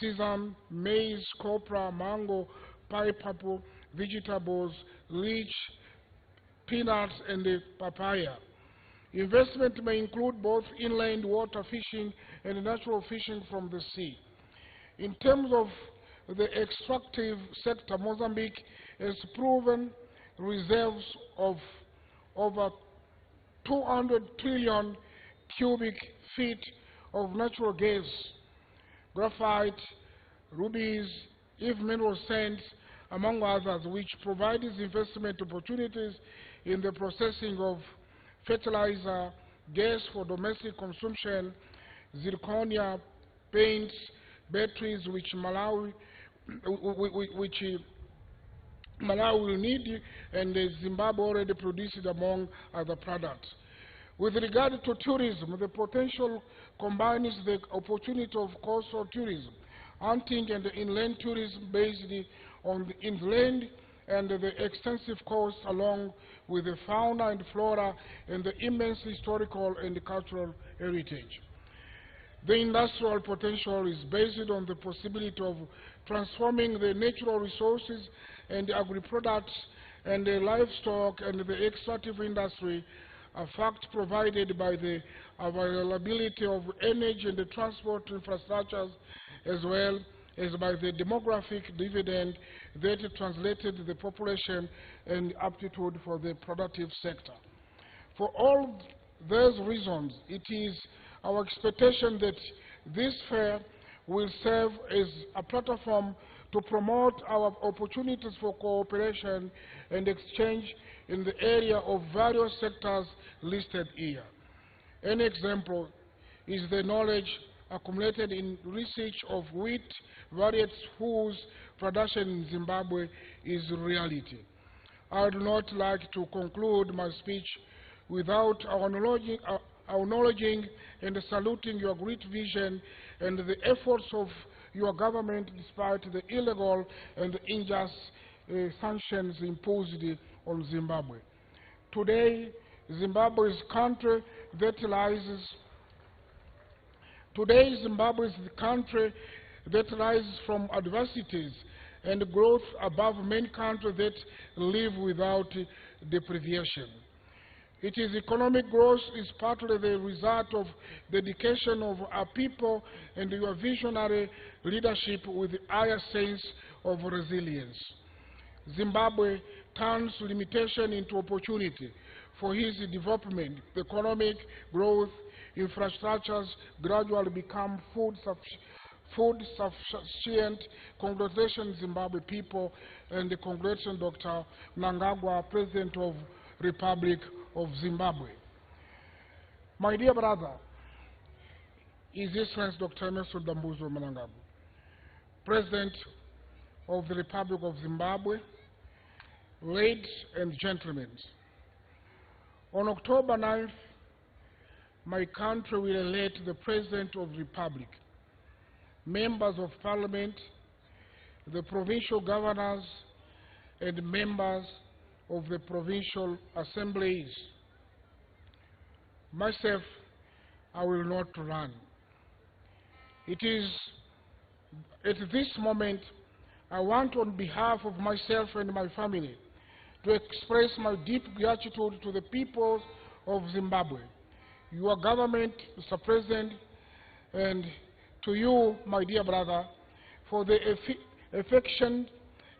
Speaker 7: sesame, maize, copra, mango, pineapple, vegetables, lychee, peanuts, and the papaya. Investment may include both inland water fishing and natural fishing from the sea. In terms of the extractive sector, Mozambique has proven reserves of over 200 trillion cubic feet of natural gas, graphite, rubies, mineral sands, among others, which provides investment opportunities in the processing of fertilizer, gas for domestic consumption, zirconia, paints, batteries, which Malawi will need, and Zimbabwe already produces, among other products. With regard to tourism, the potential combines the opportunity of coastal tourism, hunting and inland tourism based on the inland and the extensive coast, along with the fauna and flora and the immense historical and cultural heritage. The industrial potential is based on the possibility of transforming the natural resources and the agri-products and the livestock and the extractive industry, a fact provided by the availability of energy and the transport infrastructures, as well as by the demographic dividend that translated the population and aptitude for the productive sector. For all those reasons, it is our expectation that this fair will serve as a platform to promote our opportunities for cooperation and exchange in the area of various sectors listed here. An example is the knowledge accumulated in research of wheat variety whose production in Zimbabwe is reality. I would not like to conclude my speech without acknowledging and saluting your great vision and the efforts of your government despite the illegal and unjust sanctions imposed on Zimbabwe. Today, Zimbabwe is the country that rises from adversities and growth above many countries that live without deprivation. Its economic growth is partly the result of dedication of our people and your visionary leadership with a higher sense of resilience. Zimbabwe turns limitation into opportunity for his development. The economic growth infrastructures gradually become food sufficient. Congratulations, Zimbabwe people, and congratulations, Dr. Mnangagwa, President of Republic of Zimbabwe. My dear brother, His Excellency Dr. Emerson Dambuzo Mnangagwa, President of the Republic of Zimbabwe, ladies and gentlemen, on October 9th, my country will elect the President of the Republic, members of Parliament, the provincial governors, and members of the provincial assemblies. Myself, I will not run. It is at this moment I want, on behalf of myself and my family, to express my deep gratitude to the people of Zimbabwe, your government, Mr. President, and to you, my dear brother, for the affection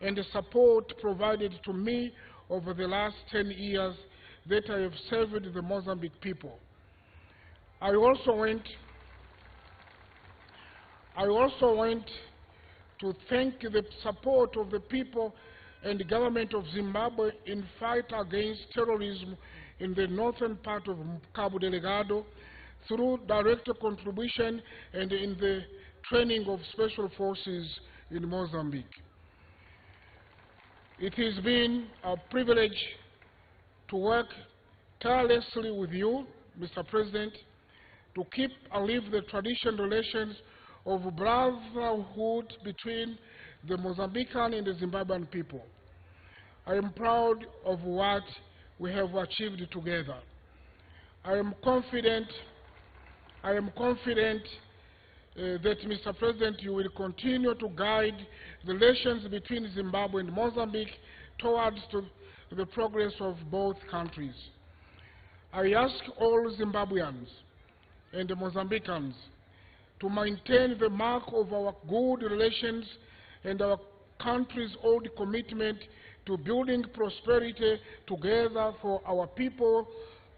Speaker 7: and the support provided to me over the last 10 years that I have served the Mozambique people. I also want to thank the support of the people and the government of Zimbabwe in fight against terrorism in the northern part of Cabo Delgado through direct contribution and in the training of special forces in Mozambique. It has been a privilege to work tirelessly with you, Mr. President, to keep alive the traditional relations of brotherhood between the Mozambican and the Zimbabwean people. I am proud of what we have achieved together. I am confident that, Mr. President, you will continue to guide the relations between Zimbabwe and Mozambique towards the progress of both countries. I ask all Zimbabweans and Mozambicans to maintain the mark of our good relations and our country's old commitment to building prosperity together for our peoples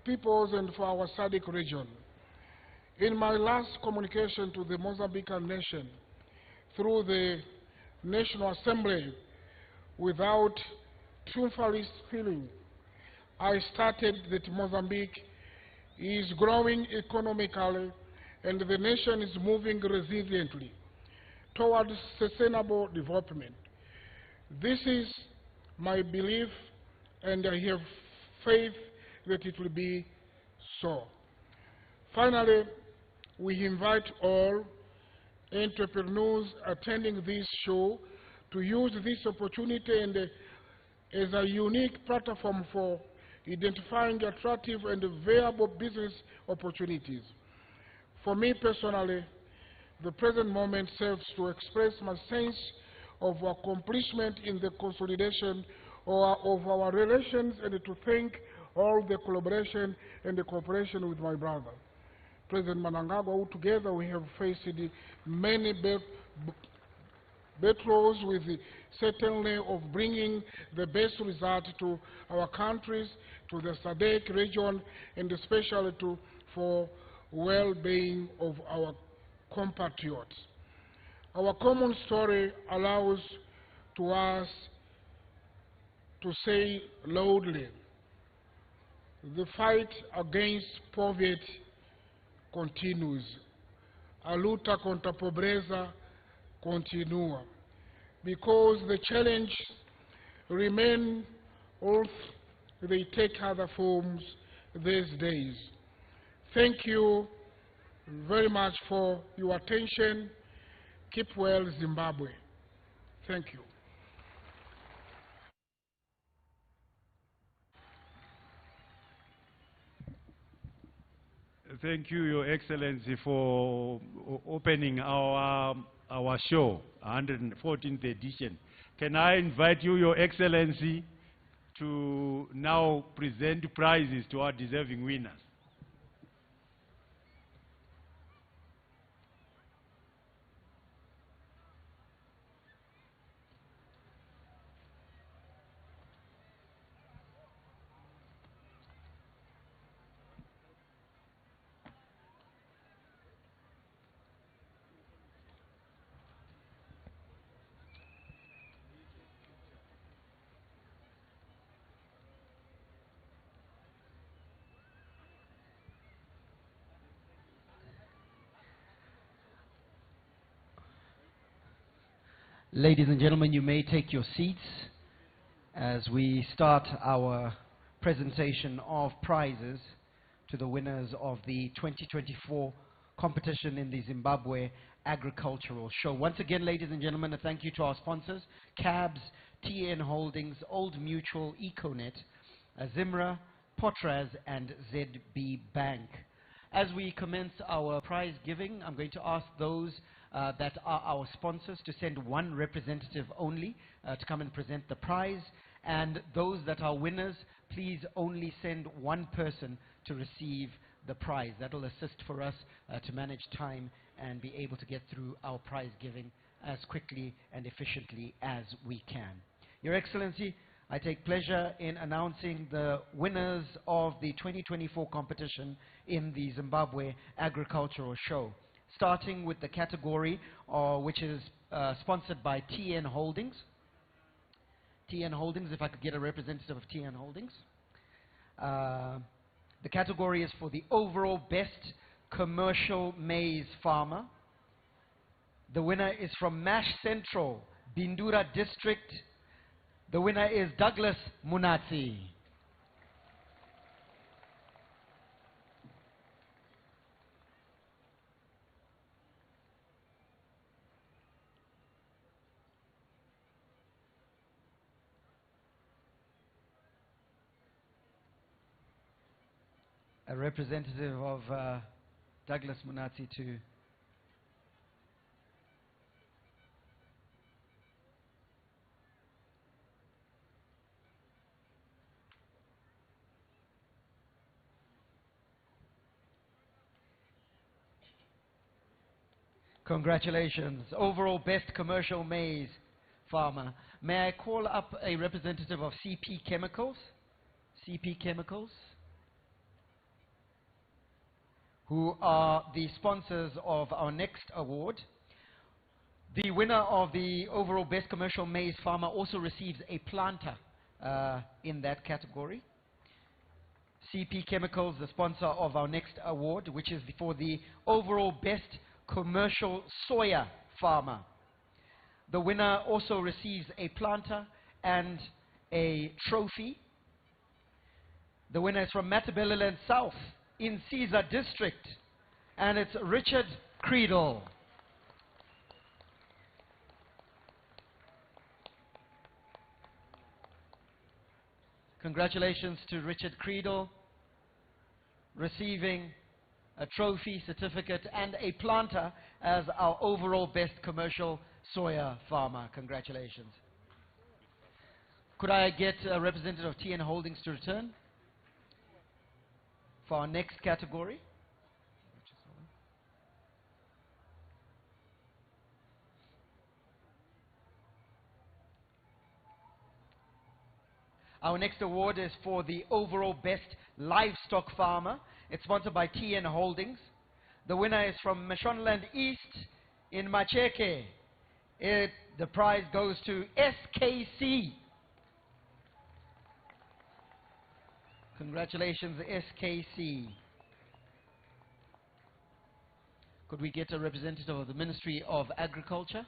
Speaker 7: and for our SADC region. In my last communication to the Mozambican nation through the National Assembly, without triumphalist feeling, I stated that Mozambique is growing economically and the nation is moving resiliently towards sustainable development. This is my belief, and I have faith that it will be so. Finally, we invite all entrepreneurs attending this show to use this opportunity and as a unique platform for identifying attractive and viable business opportunities. For me personally, the present moment serves to express my sense of accomplishment in the consolidation of our relations and to thank all the collaboration and the cooperation with my brother, President Mnangagwa, who together we have faced many battles with the certainty of bringing the best result to our countries, to the SADC region, and especially for well-being of our compatriots. Our common story allows to us to say loudly, the fight against poverty continues. a luta contra a pobreza continua, because the challenge remain, although they take other forms these days. Thank you very much for your attention. Keep well, Zimbabwe. Thank you.
Speaker 6: Thank you, Your Excellency, for opening our show, 114th edition. Can I invite you, Your Excellency, to now present prizes to our deserving winners?
Speaker 5: Ladies and gentlemen, you may take your seats as we start our presentation of prizes to the winners of the 2024 competition in the Zimbabwe Agricultural Show. Once again, ladies and gentlemen, a thank you to our sponsors, CABS, TN Holdings, Old Mutual, Econet, Zimra, Potras, and ZB Bank. As we commence our prize giving, I'm going to ask those that are our sponsors to send one representative only to come and present the prize, and those that are winners, please only send one person to receive the prize. That will assist for us to manage time and be able to get through our prize giving as quickly and efficiently as we can. Your Excellency, I take pleasure in announcing the winners of the 2024 competition in the Zimbabwe Agricultural Show, starting with the category which is sponsored by TN Holdings. TN Holdings, if I could get a representative of TN Holdings. The category is for the overall best commercial maize farmer. The winner is from Mash Central, Bindura District. The winner is Douglas Munatsi. A representative of Douglas Munatsi to congratulations, overall best commercial maize farmer. May I call up a representative of CP Chemicals? CP Chemicals, who are the sponsors of our next award. The winner of the overall best commercial maize farmer also receives a planter in that category. CP Chemicals, the sponsor of our next award, which is for the overall best commercial soya farmer. The winner also receives a planter and a trophy. The winner is from Matabeleland South in Caesar District, and it's Richard Creedle. Congratulations to Richard Creedle, receiving a trophy, certificate, and a planter as our overall best commercial soya farmer. Congratulations. Could I get a representative of TN Holdings to return for our next category? Our next award is for the overall best livestock farmer. It's sponsored by TN Holdings. The winner is from Mashonaland East in Macheke. The prize goes to SKC. Congratulations, SKC. Could we get a representative of the Ministry of Agriculture?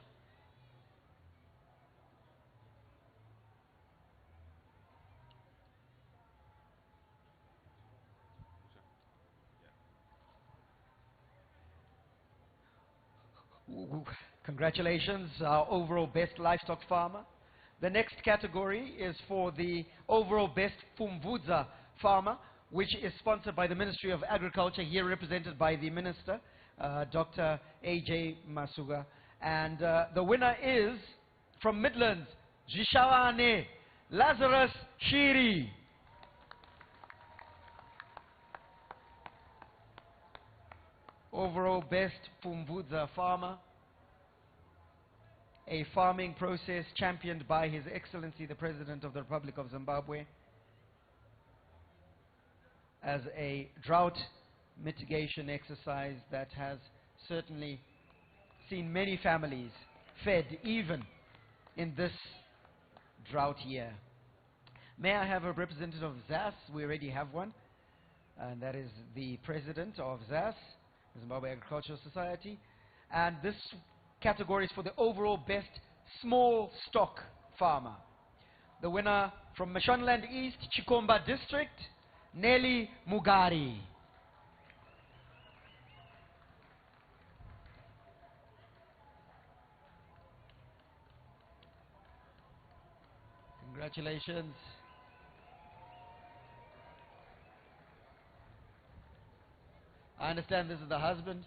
Speaker 5: Congratulations, our overall best livestock farmer. The next category is for the overall best Pfumvudza farmer, which is sponsored by the Ministry of Agriculture, here represented by the Minister, Dr. A.J. Masuga. And the winner is, from Midlands, Jishawane Lazarus Shiri. Overall best Pfumvudza farmer. A farming process championed by His Excellency the President of the Republic of Zimbabwe as a drought mitigation exercise that has certainly seen many families fed even in this drought year. May I have a representative of ZAS? We already have one, and that is the President of ZAS, the Zimbabwe Agricultural Society. And this category is for the overall best small stock farmer. The winner from Mashonaland East, Chikomba District, Nelly Mugari. Congratulations. I understand this is the husband.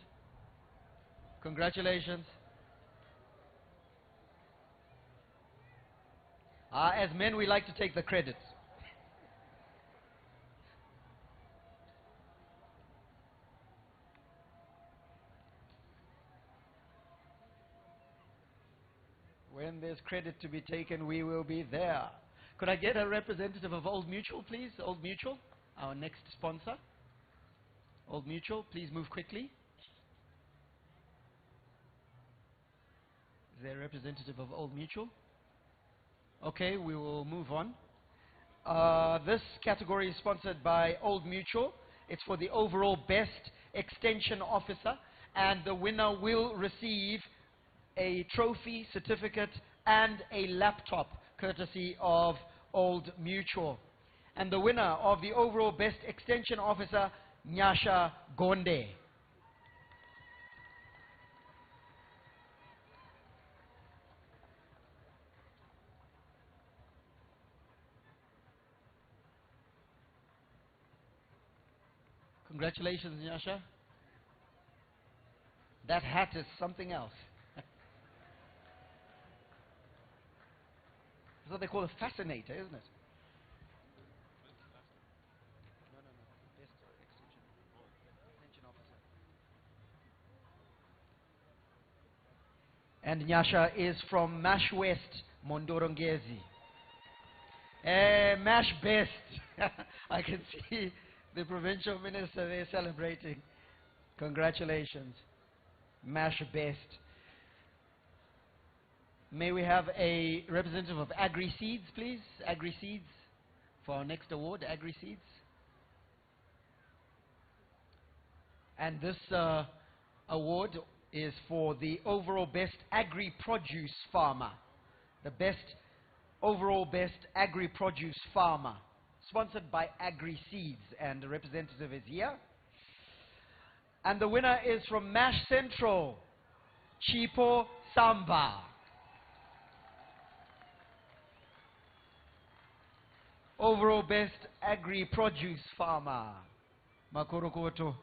Speaker 5: Congratulations. As men, we like to take the credit. When there's credit to be taken, we will be there. Could I get a representative of Old Mutual, please? Old Mutual, our next sponsor. Old Mutual, please move quickly. Is there a representative of Old Mutual? Okay, we will move on. This category is sponsored by Old Mutual. It's for the overall best extension officer, and the winner will receive a trophy, certificate, and a laptop, courtesy of Old Mutual. And the winner of the overall best extension officer, Nyasha Gonde. Congratulations, Nyasha. That hat is something else. That's what they call a fascinator, isn't it? No. Best extension officer. And Nyasha is from Mash West, Mondorongezi. Mash Best. I can see the provincial minister there celebrating. Congratulations. Mash Best. May we have a representative of Agri-Seeds, please? Agri-Seeds for our next award, Agri-Seeds. And this award is for the overall best agri-produce farmer. The overall best agri-produce farmer. Sponsored by Agri-Seeds, and the representative is here. And the winner is from Mash Central, Chipo Samba. Overall best agri-produce farmer, Makorokoto.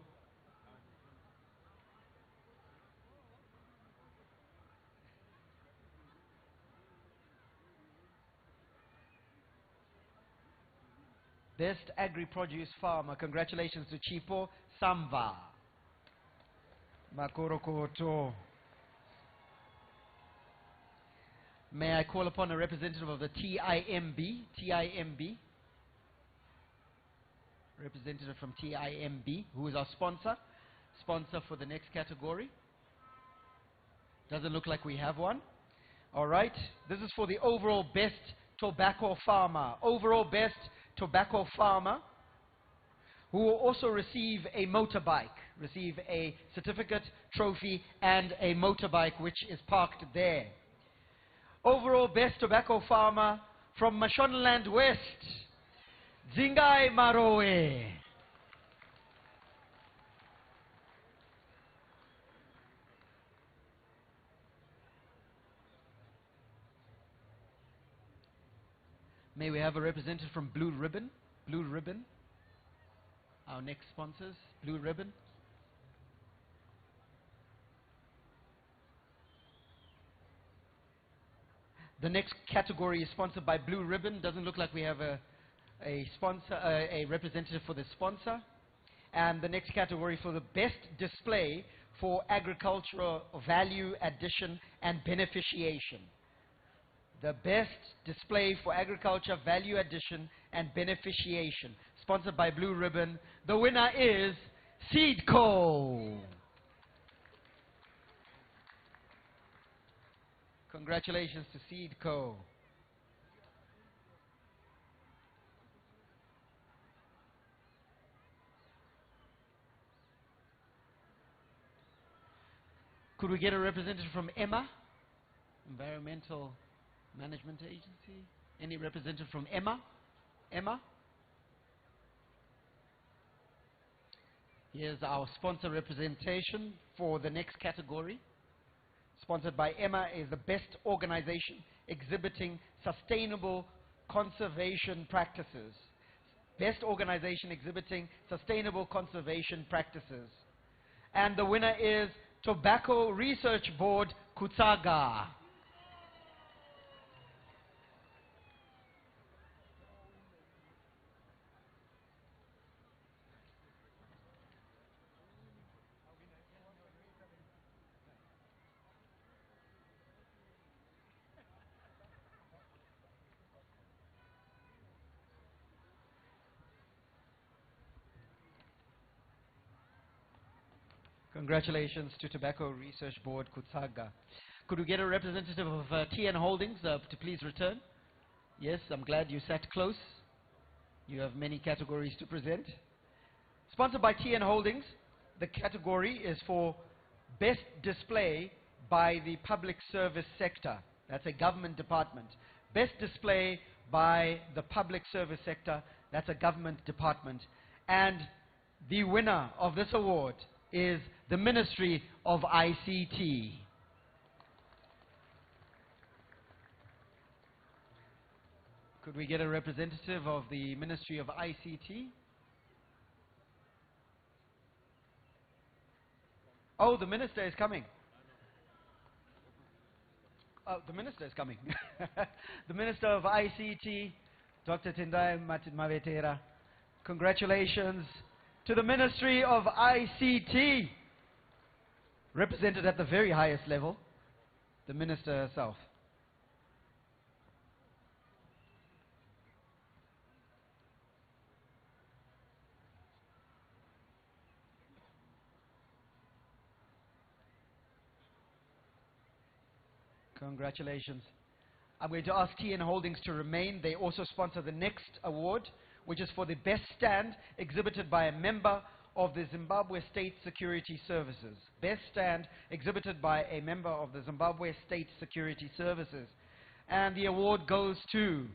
Speaker 5: Best agri-produce farmer. Congratulations to Chipo Samba. Makorokoto. May I call upon a representative of the TIMB? TIMB. Representative from TIMB, who is our sponsor. Sponsor for the next category. Doesn't look like we have one. All right. This is for the overall best tobacco farmer. Overall best tobacco farmer who will also receive a motorbike, receive a certificate, trophy, and a motorbike which is parked there. Overall Best Tobacco Farmer from Mashonaland West, Zingai Maroe. May we have a representative from Blue Ribbon? Blue Ribbon. Our next sponsors, Blue Ribbon. The next category is sponsored by Blue Ribbon. Doesn't look like we have a sponsor, a representative for the sponsor. And the next category for the best display for agricultural value addition and beneficiation. The best display for agriculture value addition and beneficiation, sponsored by Blue Ribbon. The winner is Seedco. Congratulations to Seedco. Could we get a representative from EMA, Environmental Management Agency? Any representative from EMA? EMA? Here's our sponsor representation for the next category. Sponsored by EMA is the best organization exhibiting sustainable conservation practices. Best organization exhibiting sustainable conservation practices. And the winner is Tobacco Research Board, Kutsaga. Congratulations to Tobacco Research Board, Kutsaga. Could we get a representative of TN Holdings to please return? Yes, I'm glad you sat close. You have many categories to present. Sponsored by TN Holdings, the category is for best display by the public service sector. That's a government department. Best display by the public service sector. That's a government department. And the winner of this award is the Ministry of ICT. Could we get a representative of the Ministry of ICT? Oh, the minister is coming. Oh, the minister is coming. The Minister of ICT, Dr. Tendai Mavetera. Congratulations to the Ministry of ICT, represented at the very highest level, the Minister herself. Congratulations. I'm going to ask TN Holdings to remain. They also sponsor the next award, which is for the best stand exhibited by a member of the Zimbabwe State Security Services. Best stand exhibited by a member of the Zimbabwe State Security Services. And the award goes to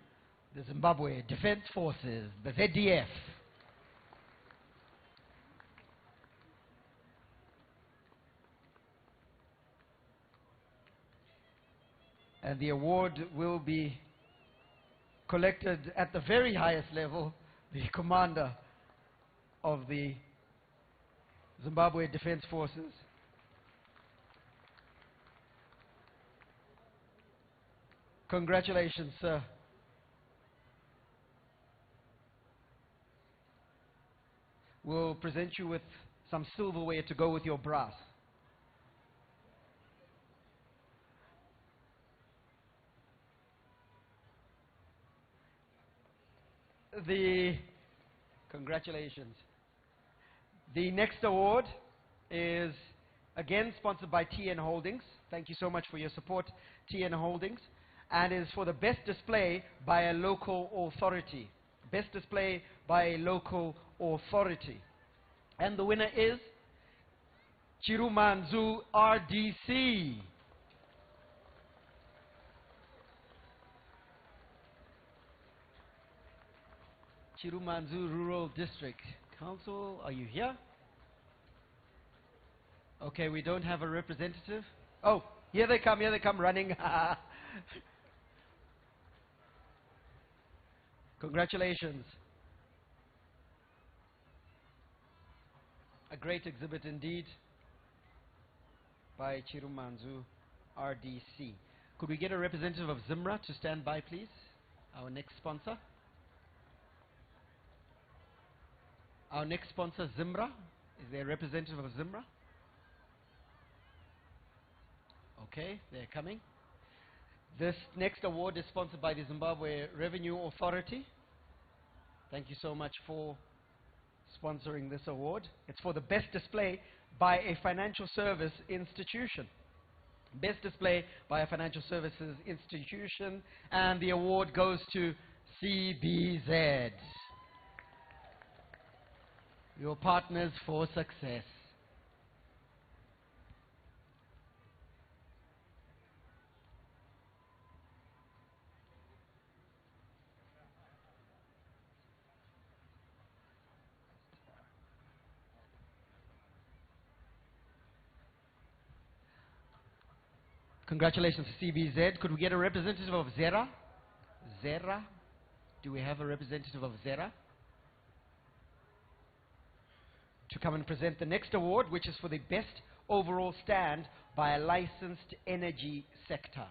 Speaker 5: the Zimbabwe Defense Forces, the ZDF. And the award will be collected at the very highest level, the commander of the Zimbabwe Defense Forces. Congratulations, sir. We'll present you with some silverware to go with your brass. Congratulations. The next award is again sponsored by TN Holdings. Thank you so much for your support, TN Holdings. And is for the best display by a local authority. best display by a local authority. And the winner is Chirumanzu RDC. Chirumanzu Rural District Council, are you here? Okay, we don't have a representative. Oh, here they come running. Congratulations. A great exhibit indeed by Chirumanzu RDC. Could we get a representative of Zimra to stand by, please? Our next sponsor. Our next sponsor, Zimra. Is there a representative of Zimra? Okay, they're coming. This next award is sponsored by the Zimbabwe Revenue Authority. Thank you so much for sponsoring this award. It's for the best display by a financial service institution. Best display by a financial services institution, and the award goes to CBZ. Your partners for success. Congratulations to CBZ. Could we get a representative of Zera? Zera? Do we have a representative of Zera? To come and present the next award, which is for the best overall stand by a licensed energy sector.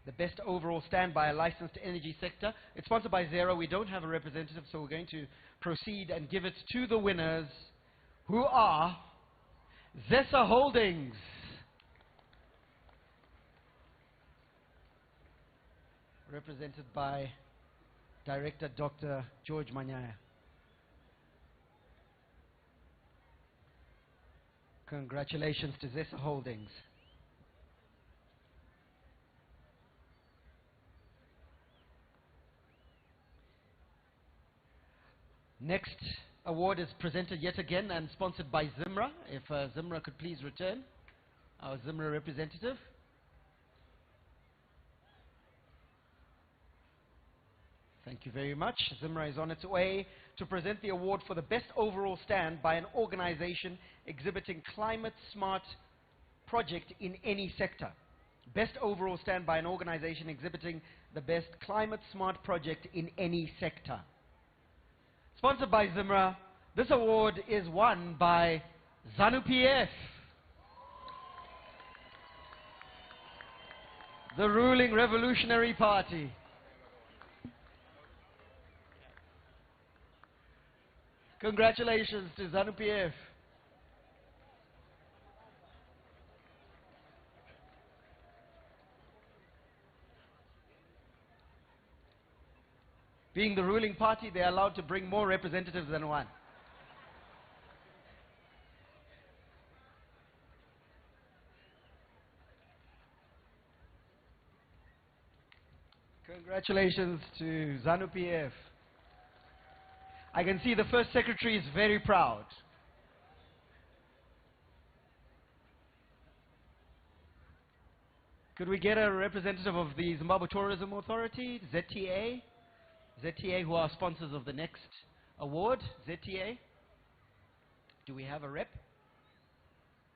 Speaker 5: The best overall stand by a licensed energy sector. It's sponsored by Zera. We don't have a representative, so we're going to proceed and give it to the winners, who are Zesa Holdings. Represented by Director Dr. George Manyaya. Congratulations to Zesa Holdings. Next award is presented yet again and sponsored by Zimra. If Zimra could please return, our Zimra representative. Thank you very much. Zimra is on its way to present the award for the best overall stand by an organization exhibiting climate smart project in any sector. Best overall stand by an organization exhibiting the best climate smart project in any sector. Sponsored by Zimra, this award is won by ZANU-PF, the ruling Revolutionary Party. Congratulations to ZANU-PF. Being the ruling party, they are allowed to bring more representatives than one. Congratulations to ZANU-PF. I can see the first secretary is very proud. Could we get a representative of the Zimbabwe Tourism Authority, ZTA? ZTA, who are sponsors of the next award. ZTA? Do we have a rep?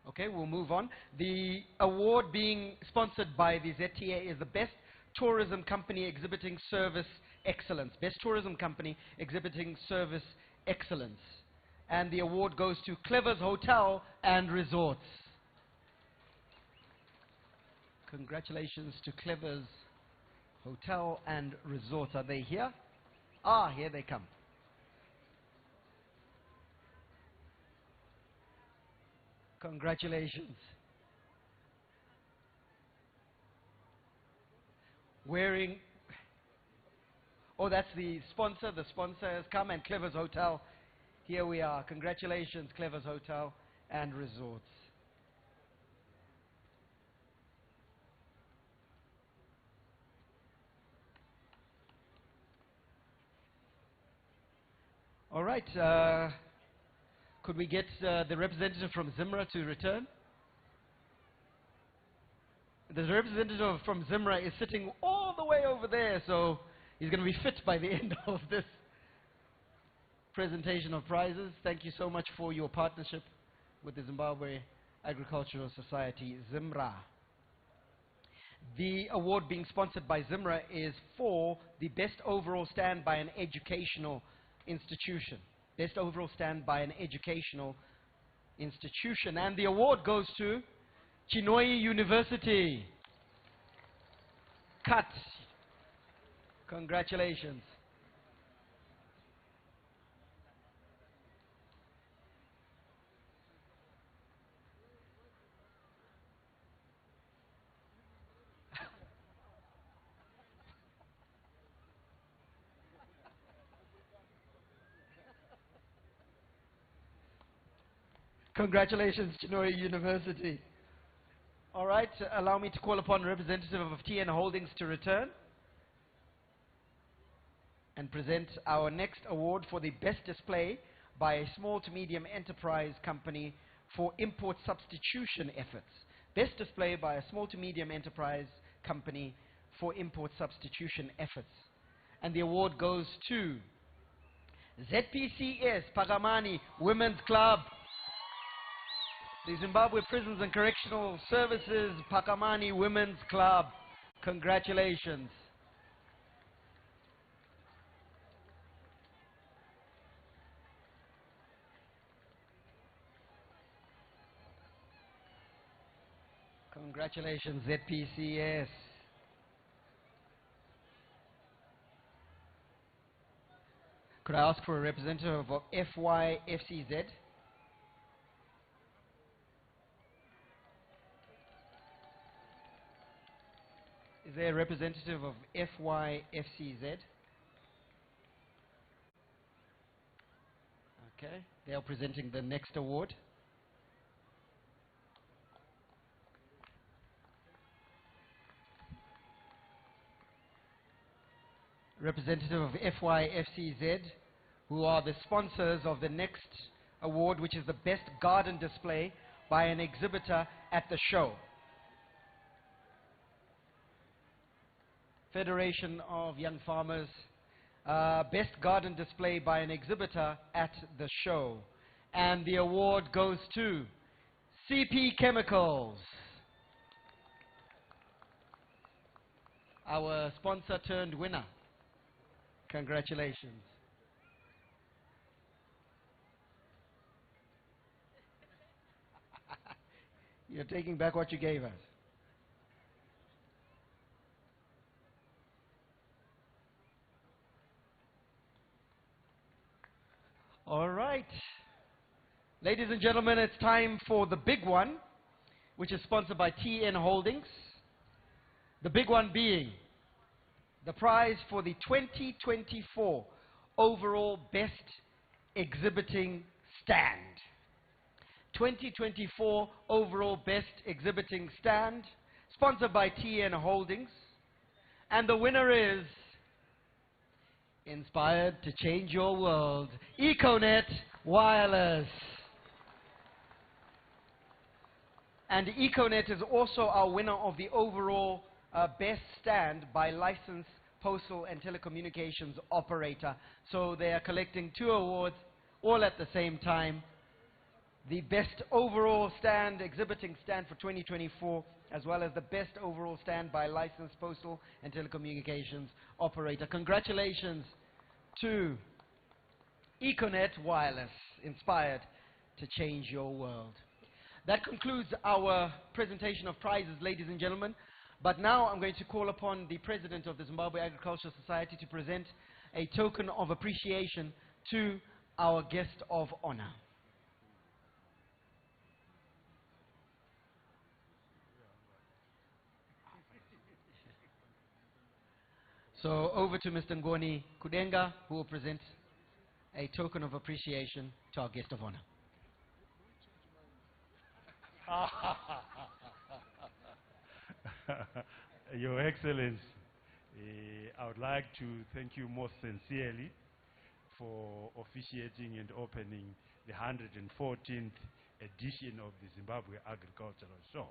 Speaker 5: Okay, we'll move on. The award being sponsored by the ZTA is the Best Tourism Company Exhibiting Service Excellence. Best Tourism Company Exhibiting Service Excellence. And the award goes to Clever's Hotel and Resorts. Congratulations to Clever's Hotel and Resorts. Are they here? Ah, here they come. Congratulations. Wearing... Oh, that's the sponsor. The sponsor has come, and Clever's Hotel. Here we are. Congratulations, Clever's Hotel and Resorts. All right. Could we get the representative from Zimra to return? The representative from Zimra is sitting all the way over there, so he's going to be fit by the end of this presentation of prizes. Thank you so much for your partnership with the Zimbabwe Agricultural Society, Zimra. The award being sponsored by Zimra is for the best overall stand by an educational institution. Best overall stand by an educational institution. And the award goes to Chinoi University. Cut. Congratulations. Congratulations, Chinoi University. All right, allow me to call upon a representative of TN Holdings to return and present our next award for the best display by a small to medium enterprise company for import substitution efforts. Best display by a small to medium enterprise company for import substitution efforts. And the award goes to ZPCS Pagamani Women's Club. The Zimbabwe Prisons and Correctional Services Pakamani Women's Club. Congratulations. Congratulations, ZPCS. Could I ask for a representative of FYFCZ? Is there a representative of FYFCZ? Okay, they are presenting the next award. Representative of FYFCZ, who are the sponsors of the next award, which is the best garden display by an exhibitor at the show. Federation of Young Farmers, best garden display by an exhibitor at the show. And the award goes to CP Chemicals, our sponsor turned winner. Congratulations. You're taking back what you gave us. All right. Ladies and gentlemen, it's time for the big one, which is sponsored by TN Holdings. The big one being the prize for the 2024 overall best exhibiting stand. 2024 overall best exhibiting stand, sponsored by TN Holdings. And the winner is inspired to change your world, Econet Wireless. And Econet is also our winner of the overall best stand by licensed postal and telecommunications operator. So they are collecting 2 awards all at the same time. The best overall stand, exhibiting stand for 2024, as well as the best overall stand by licensed postal and telecommunications operator. Congratulations to Econet Wireless, inspired to change your world. That concludes our presentation of prizes, ladies and gentlemen. But now I'm going to call upon the President of the Zimbabwe Agricultural Society to present a token of appreciation to our guest of honor. So over to Mr. Ngoni Kudenga, who will present a token of appreciation to our guest of honor.
Speaker 6: Your Excellency, I would like to thank you most sincerely for officiating and opening the 114th edition of the Zimbabwe Agricultural Show.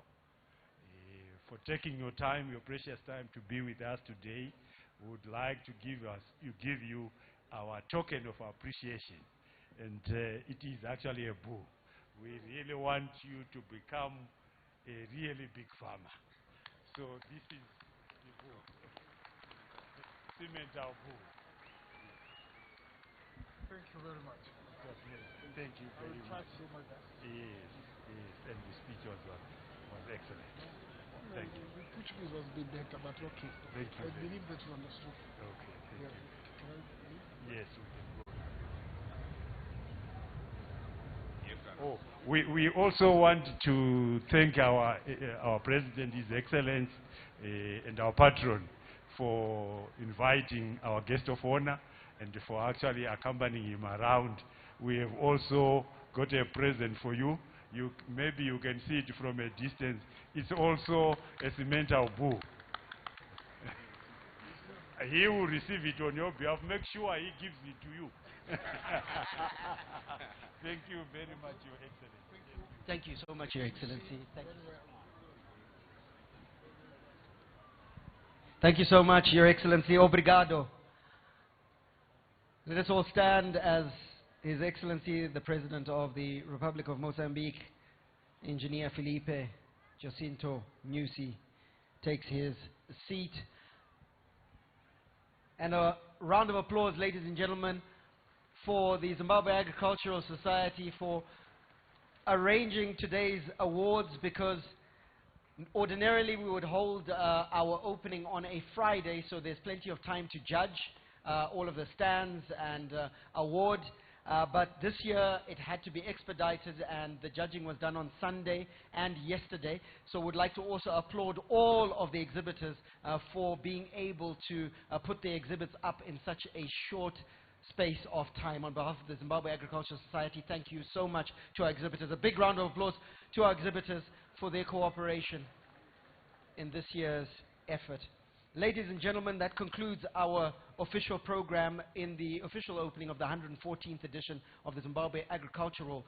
Speaker 6: For taking your time, your precious time to be with us today, we would like to give you our token of appreciation. And it is actually a bull. We really want you to become a really big farmer. So this is the bull. Cement our bull.
Speaker 7: Thank you very much.
Speaker 6: Thank you very much.
Speaker 7: Do my best.
Speaker 6: Yes, yes, and the speech was excellent. Thank you.
Speaker 7: The Portuguese was a bit better, but okay.
Speaker 6: Thank you.
Speaker 7: I believe that you understood.
Speaker 6: Okay, thank you.
Speaker 7: Can I leave?
Speaker 6: Yes, we can go. Oh, we also want to thank our President, His Excellency, and our patron for inviting our guest of honor and for actually accompanying him around. We have also got a present for you. Maybe you can see it from a distance. It's also a cemental bull. He will receive it on your behalf. Make sure he gives it to you. Thank you very much, Your Excellency.
Speaker 5: Thank you so much, Your Excellency. Thank you so much, Your Excellency. Obrigado. Let us all stand as His Excellency, the President of the Republic of Mozambique, Engineer Felipe Jacinto Nyusi, takes his seat. And a round of applause, ladies and gentlemen, for the Zimbabwe Agricultural Society for arranging today's awards, because ordinarily we would hold our opening on a Friday, so there's plenty of time to judge all of the stands and award. But this year it had to be expedited, and the judging was done on Sunday and yesterday. So we'd like to also applaud all of the exhibitors for being able to put their exhibits up in such a short space of time. On behalf of the Zimbabwe Agricultural Society, thank you so much to our exhibitors. A big round of applause to our exhibitors for their cooperation in this year's effort. Ladies and gentlemen, that concludes our official program in the official opening of the 114th edition of the Zimbabwe Agricultural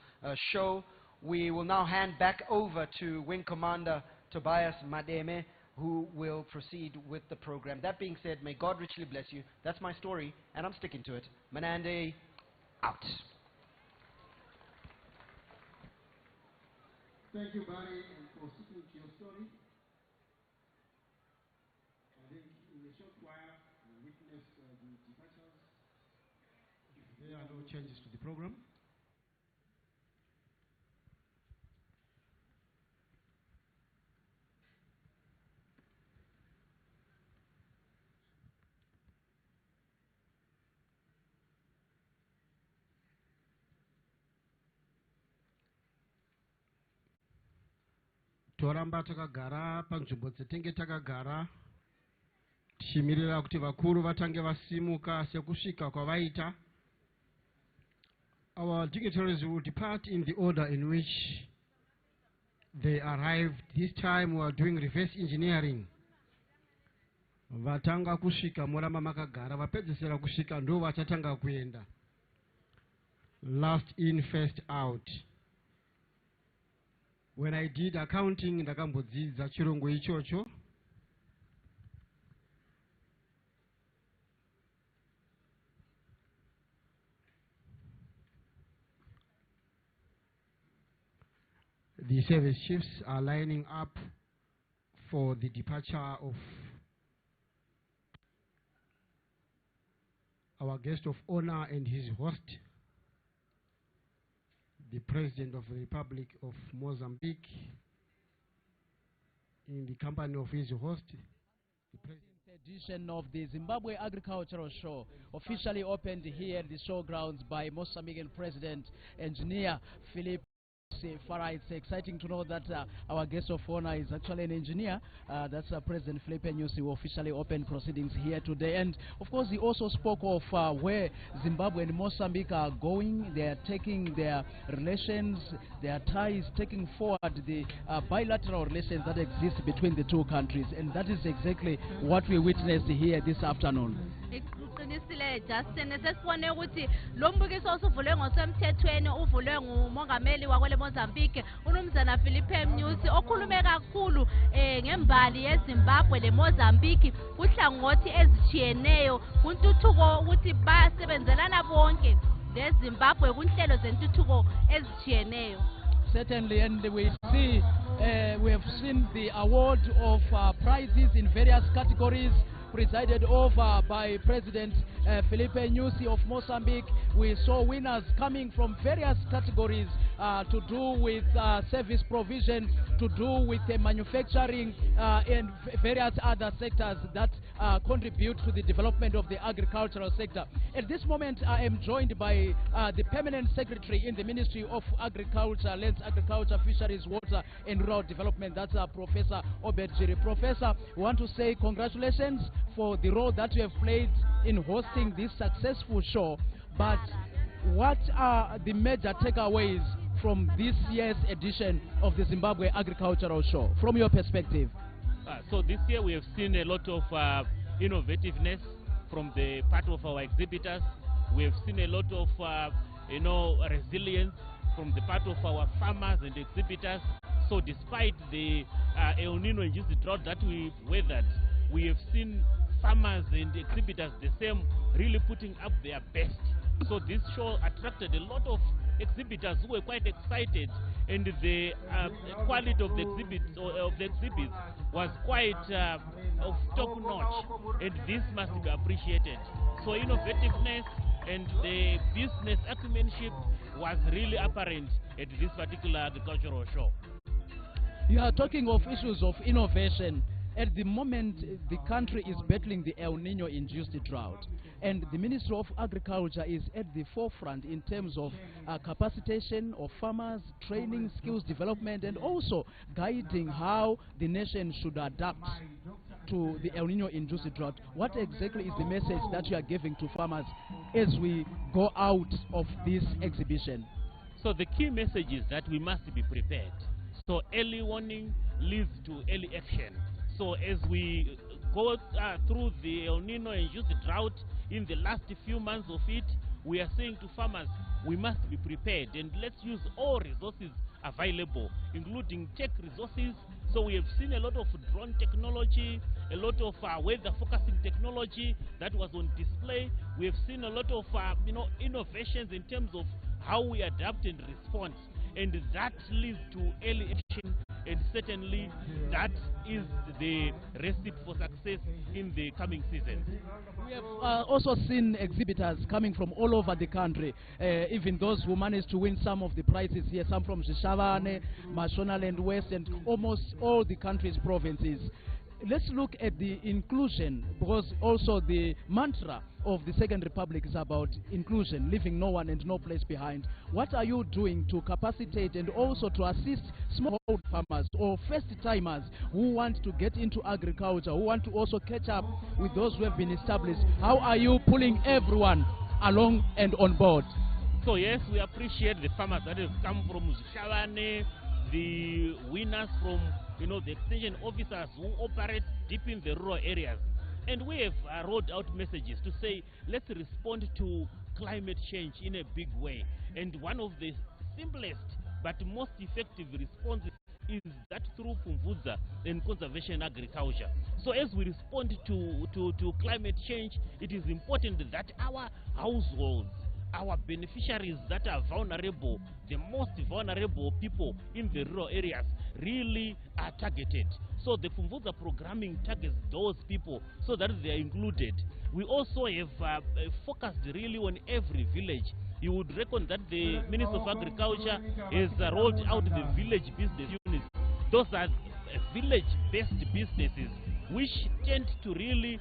Speaker 5: Show. We will now hand back over to Wing Commander Tobias Mademe, who will proceed with the program. That being said, may God richly bless you. That's my story, and I'm sticking to it. Manande, out.
Speaker 4: Thank you, Barry, for sticking to your story. I think in a short while, we witnessed the departures. There are no changes to the program. Toramba takagara panzvimbo dzetenge takagara tichimirira kuti vakuru vatange vasimuka sekusvika kwavaita. Our dignitaries will depart in the order in which they arrived. This time we are doing reverse engineering. Vatanga kusvika moramba makagara, vapedzisira kusvika ndo vachatanga kuenda. Last in, first out. When I did accounting, ndakambodzidza chirungu ichocho. The service chiefs are lining up for the departure of our guest of honor and his host, the President of the Republic of Mozambique, in the company of his host. The
Speaker 1: edition of the Zimbabwe Agricultural Show, officially opened here at the showgrounds by Mozambican President Engineer Philip. Farah, it's exciting to know that our guest of honor is actually an engineer. That's President Felipe Nyusi, who officially opened proceedings here today. And of course, he also spoke of where Zimbabwe and Mozambique are going. They are taking their relations, their ties, taking forward the bilateral relations that exist between the two countries. And that is exactly what we witnessed here this afternoon.
Speaker 2: Justin sesibone ukuthi lo mbukiso osuvulwe ngosemthethweni uvulwe ngumongameli wakwele Mozambique uNumzana Philippe Nyusi okhulume kakhulu ngembali yeZimbabwe le Mozambique kuhlangothi ezitshiyeneyo kuntuthuko ukuthi basebenzelana bonke leZimbabwe kunhlelo zentuthuko ezitshiyeneyo.
Speaker 1: Certainly, and we have seen the award of prizes in various categories presided over by President Philippe Nyusi of Mozambique. We saw winners coming from various categories to do with service provision, to do with manufacturing and various other sectors that contribute to the development of the agricultural sector. At this moment, I am joined by the Permanent Secretary in the Ministry of Agriculture, Lands, Agriculture, Fisheries, Water and Rural Development. That's Professor Obed Jiri. Professor, we want to say congratulations for the role that you have played in hosting this successful show. But what are the major takeaways from this year's edition of the Zimbabwe Agricultural Show, from your perspective?
Speaker 8: So this year we have seen a lot of innovativeness from the part of our exhibitors. We have seen a lot of resilience from the part of our farmers and exhibitors. So despite the El Nino-induced drought that we weathered, we have seen farmers and exhibitors the same really putting up their best. So this show attracted a lot of exhibitors who were quite excited, and the quality of the exhibits was quite of top notch, and this must be appreciated. So innovativeness and the business acumenship was really apparent at this particular agricultural show.
Speaker 1: You are talking of issues of innovation. At the moment, the country is battling the El Nino-induced drought, and the Ministry of Agriculture is at the forefront in terms of capacitation of farmers, training, skills development, and also guiding how the nation should adapt to the El Nino-induced drought. What exactly is the message that you are giving to farmers as we go out of this exhibition?
Speaker 8: So the key message is that we must be prepared. So early warning leads to early action. So as we go through the El Nino-induced drought in the last few months of it, we are saying to farmers, we must be prepared and let's use all resources available, including tech resources. So we have seen a lot of drone technology, a lot of weather forecasting technology that was on display. We have seen a lot of innovations in terms of how we adapt and respond, and that leads to early action. And certainly that is the recipe for success in the coming seasons.
Speaker 1: We have also seen exhibitors coming from all over the country, even those who managed to win some of the prizes here, some from Zhishavane, Mashonaland West, and almost all the country's provinces. Let's look at the inclusion, because also the mantra of the Second Republic is about inclusion, leaving no one and no place behind. What are you doing to capacitate and also to assist smallholder farmers or first-timers who want to get into agriculture, who want to also catch up with those who have been established? How are you pulling everyone along and on board?
Speaker 8: So yes, we appreciate the farmers that have come from Zhishavane, the winners from the extension officers who operate deep in the rural areas. And we have rolled out messages to say, let's respond to climate change in a big way. And one of the simplest but most effective responses is that through Fumvudza and conservation agriculture. So as we respond to climate change, it is important that our households, our beneficiaries that are vulnerable, the most vulnerable people in the rural areas, really are targeted. So the Fumvudza programming targets those people so that they are included. We also have focused really on every village. You would reckon that the Minister of Agriculture has rolled out the village business units. Those are village-based businesses which tend to really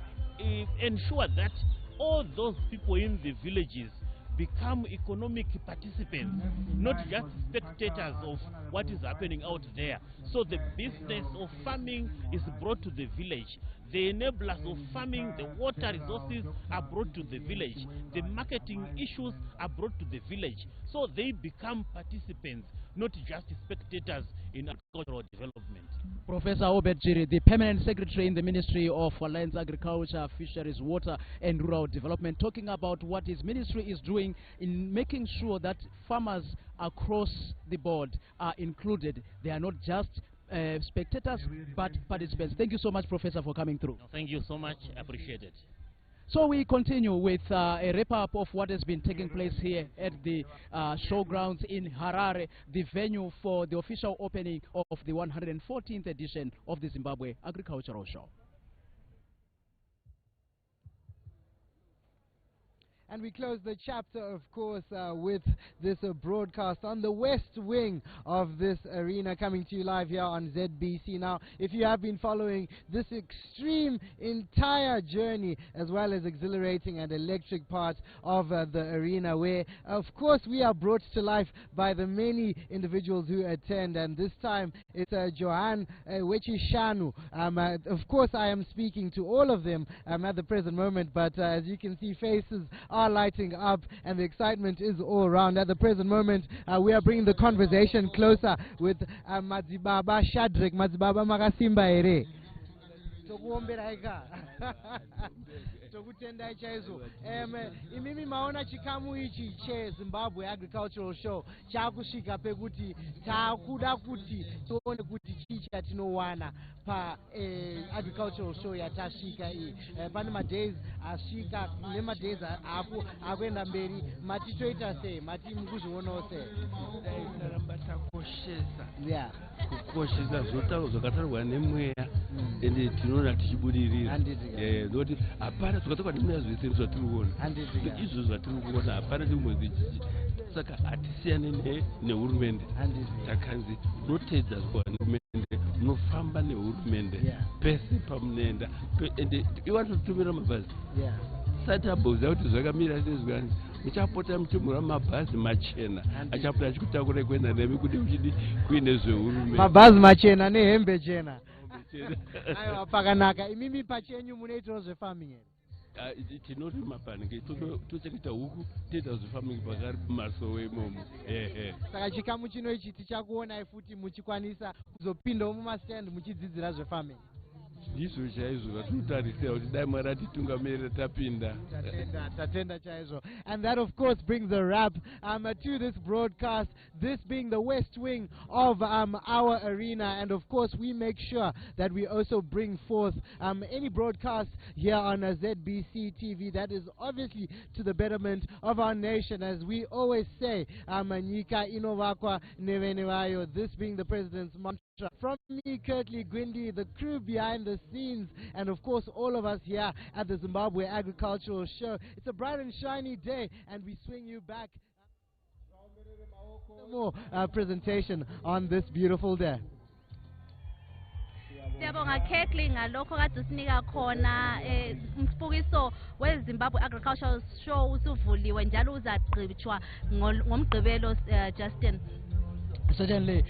Speaker 8: ensure that all those people in the villages become economic participants, not just spectators of what is happening out there. So the business of farming is brought to the village. the enablers of farming, the water resources are brought to the village. The marketing issues are brought to the village. So they become participants, not just spectators in agricultural development.
Speaker 1: Professor Obed Jiri, the Permanent Secretary in the Ministry of Lands, Agriculture, Fisheries, Water and Rural Development, talking about what his ministry is doing in making sure that farmers across the board are included. They are not just spectators, but participants. Thank you so much, Professor, for coming through.
Speaker 8: No, thank you so much. Appreciate it.
Speaker 1: So we continue with a wrap-up of what has been taking place here at the showgrounds in Harare, the venue for the official opening of the 114th edition of the Zimbabwe Agricultural Show.
Speaker 9: And we close the chapter, of course, with this broadcast on the west wing of this arena, coming to you live here on ZBC. Now, if you have been following this extreme entire journey, as well as exhilarating and electric part of the arena, where, of course, we are brought to life by the many individuals who attend. And this time, it's Johan Wechishanu. Of course, I am speaking to all of them at the present moment, but as you can see, faces are lighting up and the excitement is all around. At the present moment, we are bringing the conversation closer with Madzibaba Shadrack. Madzibaba Magasimba ere tokutendai chaizo. Imimi maona chikamu ichi che Zimbabwe Agricultural Show chakusvika pekuti takuda kuti tione kuti chii chatinowana pa Agricultural Show yatasvika iyi. Pane madays asvika nemadays akuenda mberi. Matitoita sei? Mati mukuzvionawo sei?
Speaker 10: Taisaramba takoshesa.
Speaker 9: Yeah.
Speaker 10: Kukoshesa zvotaurwa zvakatarwa nemweya ende tinoona tichibudirira. Nekuti hapana tukatoka nemweya zvese zvatiri kuona. Izvo zvatiri kuona hapana chimwedzi chichi. Saka hatisiyane nehurumende. Takanzi unotedza hurumende, unofamba nehurumende pese pamunoenda. Ende iwatotumira mabhazi. Satabhuza kuti zvakamira sezvani. Muchapota muchimura mabhazi machena achapota achikutakurai kuenda nemi kuti muchidi kuine zvehurumende. Mabhazi machena nehembe chena.
Speaker 9: Aiwa, pakanaka. Imimi pachenyu munoitawo zvefarming here?
Speaker 10: Tinorima panike tochengeta huku toita zvefarming pakari kumasowe imomo.
Speaker 9: Saka chikamu chino ichi tichakuonai futi muchikwanisa kuzopindawo mumastand muchidzidzira zvefarming.
Speaker 10: Ndizvo chaizvo vatinotarisira kuti dai Mwari atitungamirira tapinda.
Speaker 9: Tatenda chaizvo. And that of course brings a wrap to this broadcast, this being the west wing of our arena. And of course we make sure that we also bring forth any broadcast here on ZBC TV that is obviously to the betterment of our nation. As we always say, Nyika inovakwa nevene vayo, this being the president's mantra. From me, Kurtley Gwindi, the crew behind the scenes, and of course all of us here at the Zimbabwe Agricultural Show. It's a bright and shiny day, and we swing you back more presentation on this beautiful day.
Speaker 2: Siyabonga Kurtley ngalokho kade sinika khona umsibukiso weZimbabwe Agricultural Show usuvuliwe njalo uzagqitshwa ngomgqibelo Justin.
Speaker 1: Certainly,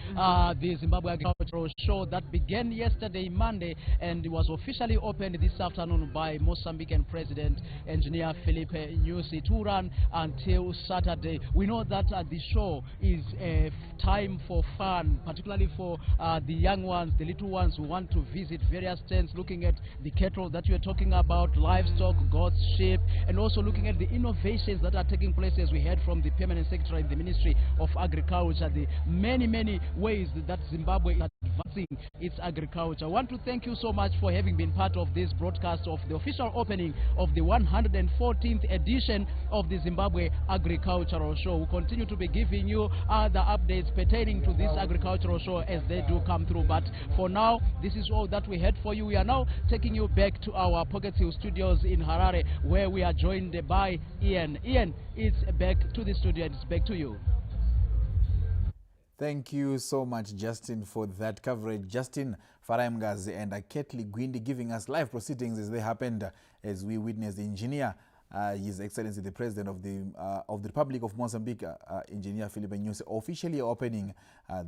Speaker 1: the Zimbabwe Agricultural Show that began yesterday, Monday, and was officially opened this afternoon by Mozambican President Engineer Filipe Nyusi to run until Saturday. We know that the show is a time for fun, particularly for the young ones, the little ones who want to visit various stands, looking at the cattle that you are talking about, livestock, goats, sheep, and also looking at the innovations that are taking place, as we heard from the Permanent Secretary in the Ministry of Agriculture, the many ways that Zimbabwe is advancing its agriculture. I want to thank you so much for having been part of this broadcast of the official opening of the 114th edition of the Zimbabwe Agricultural Show. We'll continue to be giving you other updates pertaining to this agricultural show as they do come through. But for now, this is all that we had for you. We are now taking you back to our Pocket Hill studios in Harare, where we are joined by Ian. Ian, it's back to the studio. It's back to you.
Speaker 11: Thank you so much, Justin, for that coverage. Justin Faraimgazi and Kurtley Gwindi giving us live proceedings as they happened, as we witnessed the engineer His Excellency the President of the Republic of Mozambique, Engineer Filipe Nyusi, officially opening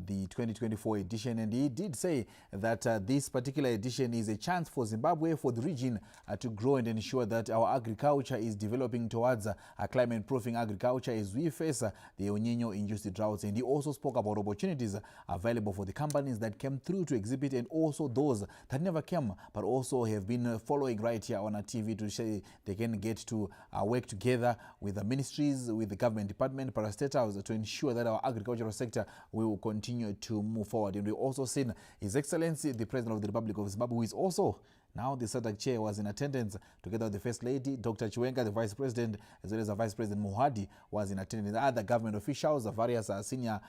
Speaker 11: the 2024 edition, and he did say that this particular edition is a chance for Zimbabwe, for the region, to grow and ensure that our agriculture is developing towards a climate-proofing agriculture as we face the El Niño-induced droughts. And he also spoke about opportunities available for the companies that came through to exhibit, and also those that never came but also have been following right here on our TV to say they can get to work together with the ministries, with the government department, parastatals, to ensure that our agricultural sector will continue to move forward. And we also seen His Excellency the President of the Republic of Zimbabwe, who is also now the SADC chair, was in attendance together with the First Lady, Dr. Chiwenga, the Vice President, as well as the Vice President Muhadi was in attendance. The other government officials, the various senior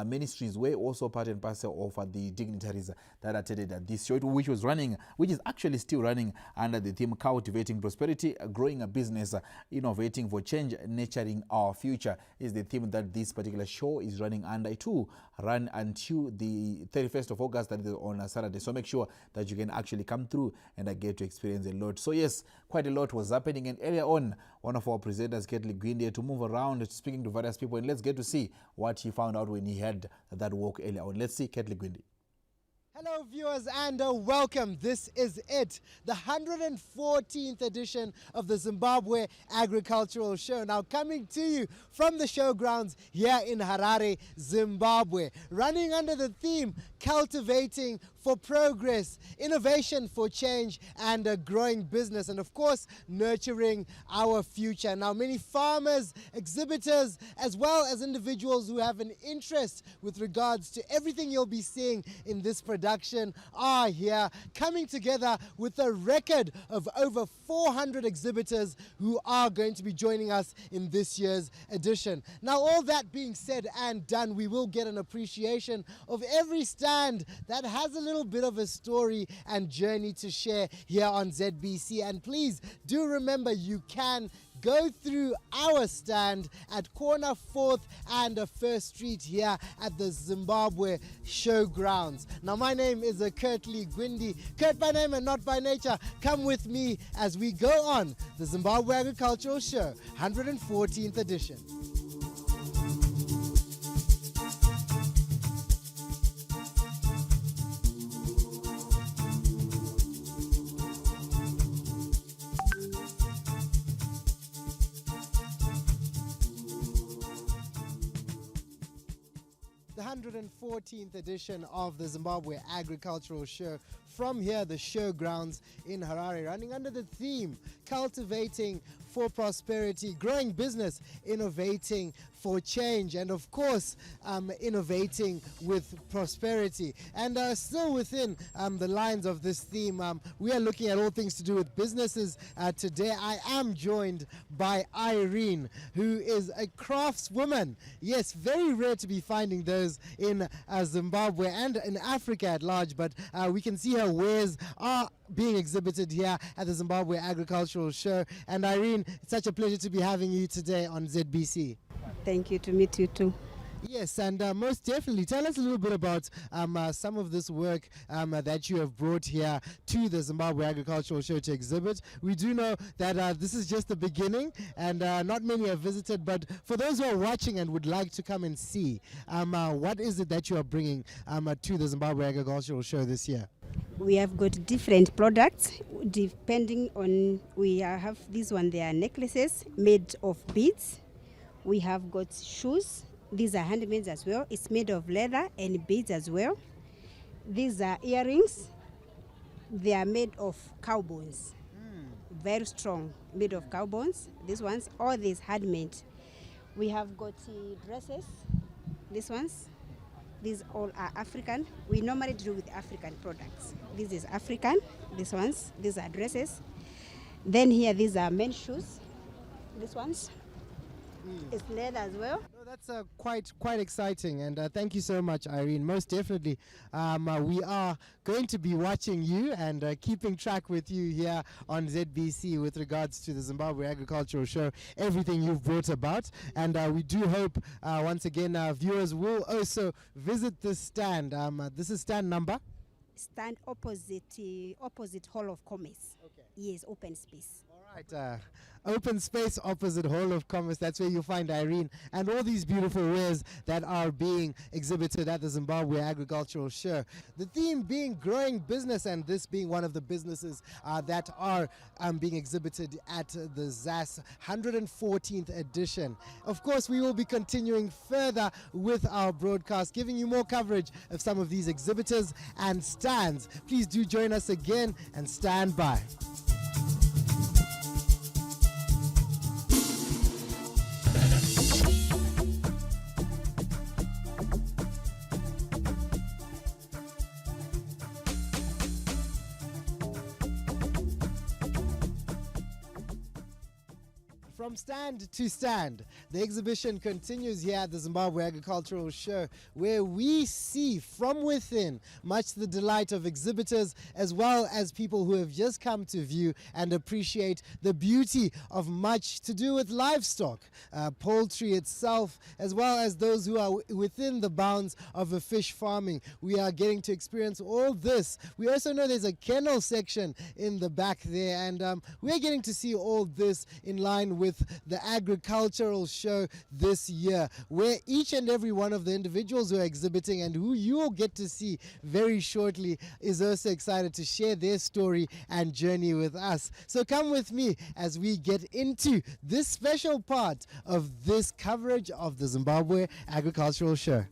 Speaker 11: ministries were also part and parcel of the dignitaries that attended this show, which is actually still running under the theme Cultivating Prosperity, Growing a Business, Innovating for Change, Nurturing Our Future is the theme that this particular show is running under. It will run until the 31st of August, that is on a Saturday. So make sure that you can actually come through and I get to experience a lot. So yes, quite a lot was happening. And earlier on, one of our presenters, Ketli Gwinde, to move around speaking to various people, and let's get to see what he found out when he had that walk earlier on. Let's see Ketli Gwinde.
Speaker 9: Hello viewers and welcome. This is it, the 114th edition of the Zimbabwe Agricultural Show. Now coming to you from the showgrounds here in Harare, Zimbabwe, running under the theme Cultivating for Progress, Innovation for Change, and a Growing Business, and of course nurturing our future. Now many farmers, exhibitors, as well as individuals who have an interest with regards to everything you'll be seeing in this production are here, coming together with a record of over 400 exhibitors who are going to be joining us in this year's edition. Now all that being said and done, we will get an appreciation of every stand that has a little bit of a story and journey to share here on ZBC. And please do remember, you can go through our stand at corner 4th and 1st Street here at the Zimbabwe Showgrounds. Now my name is Kurtley Gwindi, Kurt by name and not by nature. Come with me as we go on the Zimbabwe Agricultural Show, 114th edition. The 114th edition of the Zimbabwe Agricultural Show from here, the showgrounds in Harare, running under the theme Cultivating for Prosperity, Growing Business, Innovating for Change, and of course innovating with prosperity. And still within the lines of this theme, we are looking at all things to do with businesses. Today I am joined by Irene, who is a craftswoman. Yes, very rare to be finding those in Zimbabwe and in Africa at large, but we can see her wares are being exhibited here at the Zimbabwe Agricultural Show. And Irene, it's such a pleasure to be having you today on ZBC.
Speaker 12: Thank you, to meet you too.
Speaker 9: Yes, and most definitely, tell us a little bit about some of this work that you have brought here to the Zimbabwe Agricultural Show to exhibit. We do know that this is just the beginning, and not many have visited, but for those who are watching and would like to come and see, what is it that you are bringing to the Zimbabwe Agricultural Show this year?
Speaker 12: We have got different products depending on, we have this one, they are necklaces made of beads. We have got shoes. These are handmade as well. It's made of leather and beads as well. These are earrings. They are made of cow bones. Very strong, made of cow bones. These ones, all these handmade. We have got dresses. These ones. These all are African. We normally deal with African products. This is African. These ones. These are dresses. Then here, these are men's shoes. These ones. It's leather as well.
Speaker 9: No, that's quite exciting, and thank you so much, Irene. Most definitely, we are going to be watching you and keeping track with you here on ZBC with regards to the Zimbabwe Agricultural Show, everything you've brought about, and we do hope once again viewers will also visit this stand. This is stand number?
Speaker 12: Stand opposite Hall of Commerce.
Speaker 9: Okay.
Speaker 12: Yes, open space.
Speaker 9: All right. Open space opposite Hall of Commerce. That's where you'll find Irene and all these beautiful wares that are being exhibited at the Zimbabwe Agricultural Show. The theme being growing business, and this being one of the businesses that are being exhibited at the ZAS 114th edition. Of course, we will be continuing further with our broadcast, giving you more coverage of some of these exhibitors and stands. Please do join us again and stand by. From stand to stand, the exhibition continues here at the Zimbabwe Agricultural Show, where we see from within much the delight of exhibitors as well as people who have just come to view and appreciate the beauty of much to do with livestock, poultry itself, as well as those who are within the bounds of a fish farming. We are getting to experience all this. We also know there's a kennel section in the back there, and we're getting to see all this in line with the agricultural show this year, where each and every one of the individuals who are exhibiting and who you will get to see very shortly is also excited to share their story and journey with us. So come with me as we get into this special part of this coverage of the Zimbabwe Agricultural Show.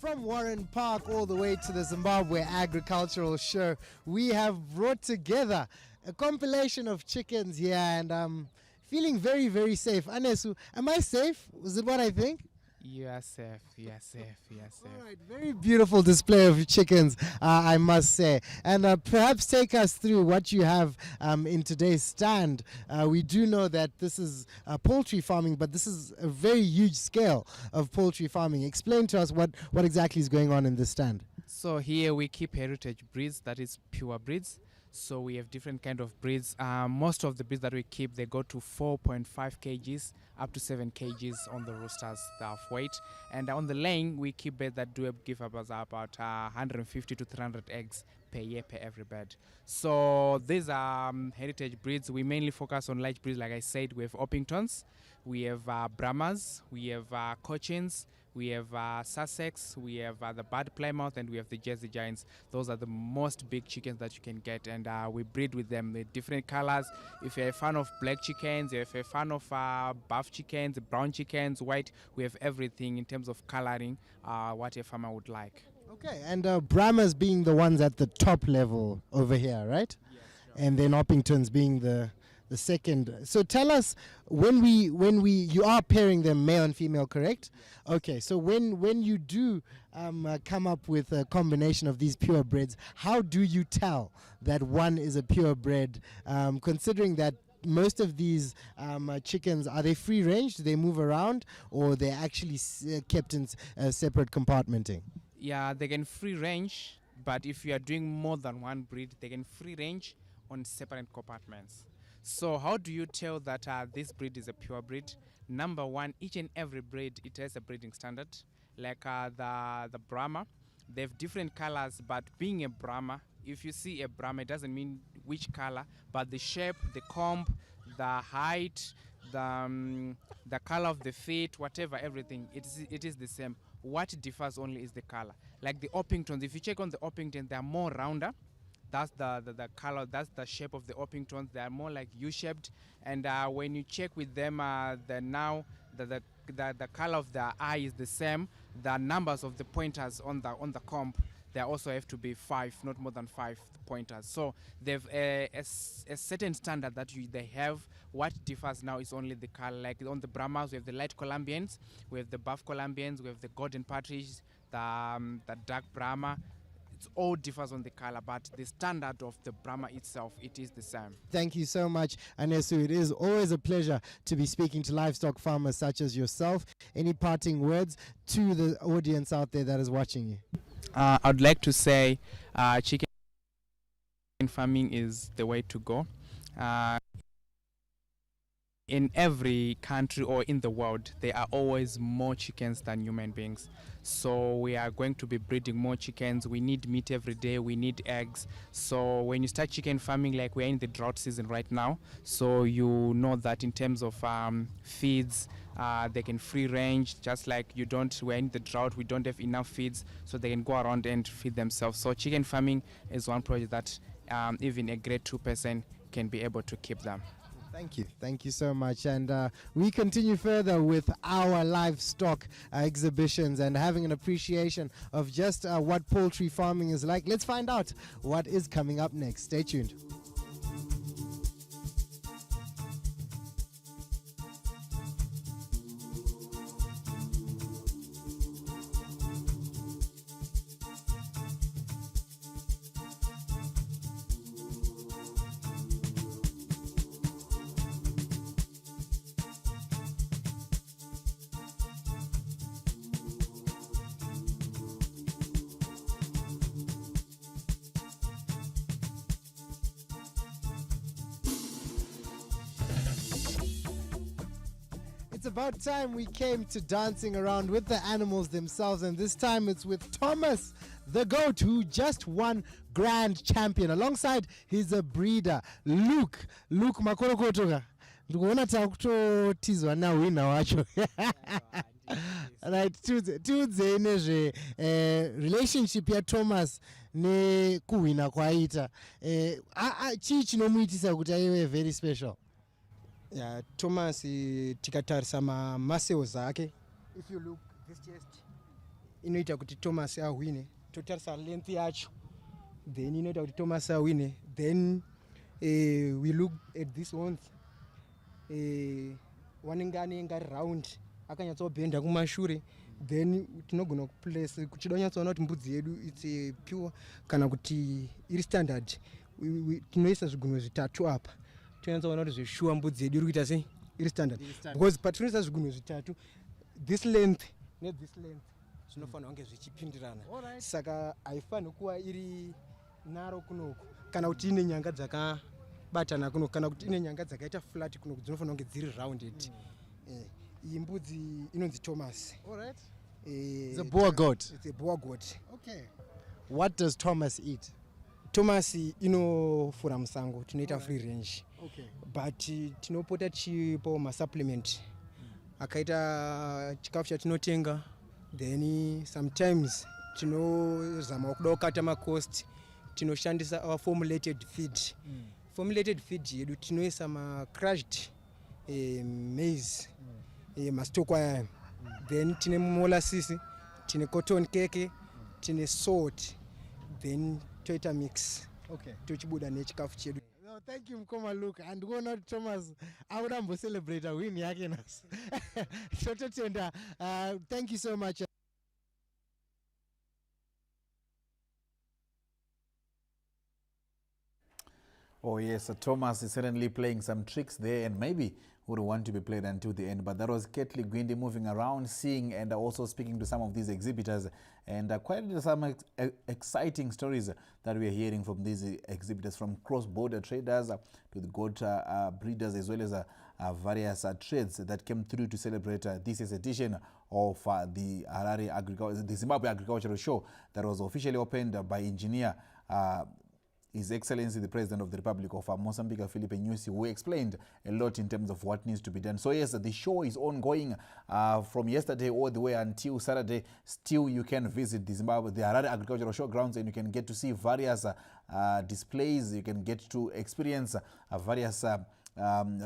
Speaker 9: From Warren Park all the way to the Zimbabwe Agricultural Show, we have brought together a compilation of chickens here, and I'm feeling very, very safe. Anesu, am I safe? Was it what I think?
Speaker 13: You are safe, you are safe, you are safe.
Speaker 9: All right, very beautiful display of chickens, I must say. And perhaps take us through what you have in today's stand. We do know that this is poultry farming, but this is a very huge scale of poultry farming. Explain to us what exactly is going on in this stand.
Speaker 13: So here we keep heritage breeds, that is pure breeds. So we have different kind of breeds. Most of the breeds that we keep, they go to 4.5 kgs up to 7 kgs on the roosters of weight. And on the laying, we keep birds that do give us about 150 to 300 eggs per year per every bird. So these are heritage breeds. We mainly focus on large breeds. Like I said, we have Orpingtons, we have Brahmas, we have Cochins, we have Sussex, we have the Bad Plymouth, and we have the Jersey Giants. Those are the most big chickens that you can get, and we breed with them with different colors. If you're a fan of black chickens, if you're a fan of buff chickens, brown chickens, white, we have everything in terms of coloring, what a farmer would like.
Speaker 9: Okay, and Brahmas being the ones at the top level over here, right?
Speaker 13: Yes, sure.
Speaker 9: And then Orpingtons being the second. So tell us, when you are pairing them male and female, correct? Yes. Okay, so when you do come up with a combination of these purebreds, how do you tell that one is a purebred, considering that most of these chickens, are they free range? Do they move around, or they're actually kept in separate compartmenting?
Speaker 13: Yeah, they can free range, but if you are doing more than one breed, they can free range on separate compartments. So how do you tell that this breed is a pure breed? Number one, each and every breed, it has a breeding standard. Like the Brahma, they have different colors, but being a Brahma, if you see a Brahma, it doesn't mean which color, but the shape, the comb, the height, the color of the feet, whatever, everything, it is the same. What differs only is the color. Like the Orpingtons, if you check on the Orpingtons, they are more rounder. That's the color, that's the shape of the Orpingtons. They are more like U-shaped. And when you check with them, the color of the eye is the same. The numbers of the pointers on the comb, they also have to be 5, not more than 5 pointers. So they've a certain standard that they have. What differs now is only the color. Like on the Brahmas, we have the light Colombians, we have the buff Colombians, we have the golden partridge, the dark Brahma. It all differs on the color, but the standard of the Brahma itself, it is the same.
Speaker 9: Thank you so much, Anesu. It is always a pleasure to be speaking to livestock farmers such as yourself. Any parting words to the audience out there that is watching you?
Speaker 13: I'd like to say chicken farming is the way to go. In every country or in the world, there are always more chickens than human beings. So we are going to be breeding more chickens. We need meat every day. We need eggs. So when you start chicken farming, like we're in the drought season right now, so you know that in terms of feeds, they can free range, just like we're in the drought, we don't have enough feeds, so they can go around and feed themselves. So chicken farming is one project that even a grade 2 person can be able to keep them.
Speaker 9: Thank you so much. And we continue further with our livestock exhibitions and having an appreciation of just what poultry farming is like. Let's find out what is coming up next. Stay tuned. It's about time we came to dancing around with the animals themselves, and this time it's with Thomas, the goat, who just won Grand Champion alongside his breeder, Luke Makorokotoka. Ndikuona takutotizwa na wina wacho. Right, tiudze nezve relationship ya Thomas nekuwina kwaita. Chii chinomuitisa kuti aive very special?
Speaker 14: Yeah, Thomas tikatarisa muscles ake. If you look this chest, inoita kuti Thomas awine. Totarisa length yacho, then inoita kuti Thomas awine. Then we look at this one. Wanengane ngari round akanyatsobhenda kumashure, then tinogona kuplace kuchidonyatsoona kuti mbudzi yedu it's pure kana kuti iri standard. Tinoisa zvigunwe zvitatu apa. Tinoona kuti zveshuwa mbudzi yedu iri kuita sei iri standard, because patinoisa zvigunwe zvitatu, this length ne this length zvinofanira kunge zvichipindirana, saka haifaniri kuva iri naro kunoku kana kuti ine nyanga dzakabatana kunoku kana kuti ine nyanga dzakaita flat kunoku, dzinofanira kunge dziri rounded. Iyi mbudzi inonzi Thomas.
Speaker 9: It's a boer goat.
Speaker 14: It's a boer goat.
Speaker 9: Okay. What does Thomas eat?
Speaker 14: Thomas inofura musango, tinoita free range.
Speaker 9: Okay.
Speaker 14: But tinopota chipo supplement akaita chikafu chatinotenga, then sometimes tinozama kuda kukata macost, tinoshandisa our formulated feed. Formulated feed yedu tinoisa crushed maize, mastoko aya, then tine molasses, tine cotton cake, tine salt, then toita mix.
Speaker 9: Okay.
Speaker 14: Tochibuda nechikafu chedu.
Speaker 9: No, thank you Mkoma Luke, and go not Thomas. I would have celebrate a win yake nas. Thank you so much.
Speaker 11: Oh yes, Thomas is certainly playing some tricks there, and maybe would want to be played until the end. But that was Ketli Gwindi moving around, seeing and also speaking to some of these exhibitors, and quite some exciting stories that we are hearing from these exhibitors, from cross-border traders to the goat breeders, as well as various trades that came through to celebrate this year's edition of the Zimbabwe Agricultural Show that was officially opened by engineer His Excellency the President of the Republic of Mozambique, Filipe Nyusi, who explained a lot in terms of what needs to be done. So yes, the show is ongoing from yesterday all the way until Saturday. Still, you can visit the Harare Agricultural Showgrounds, and you can get to see various displays. You can get to experience various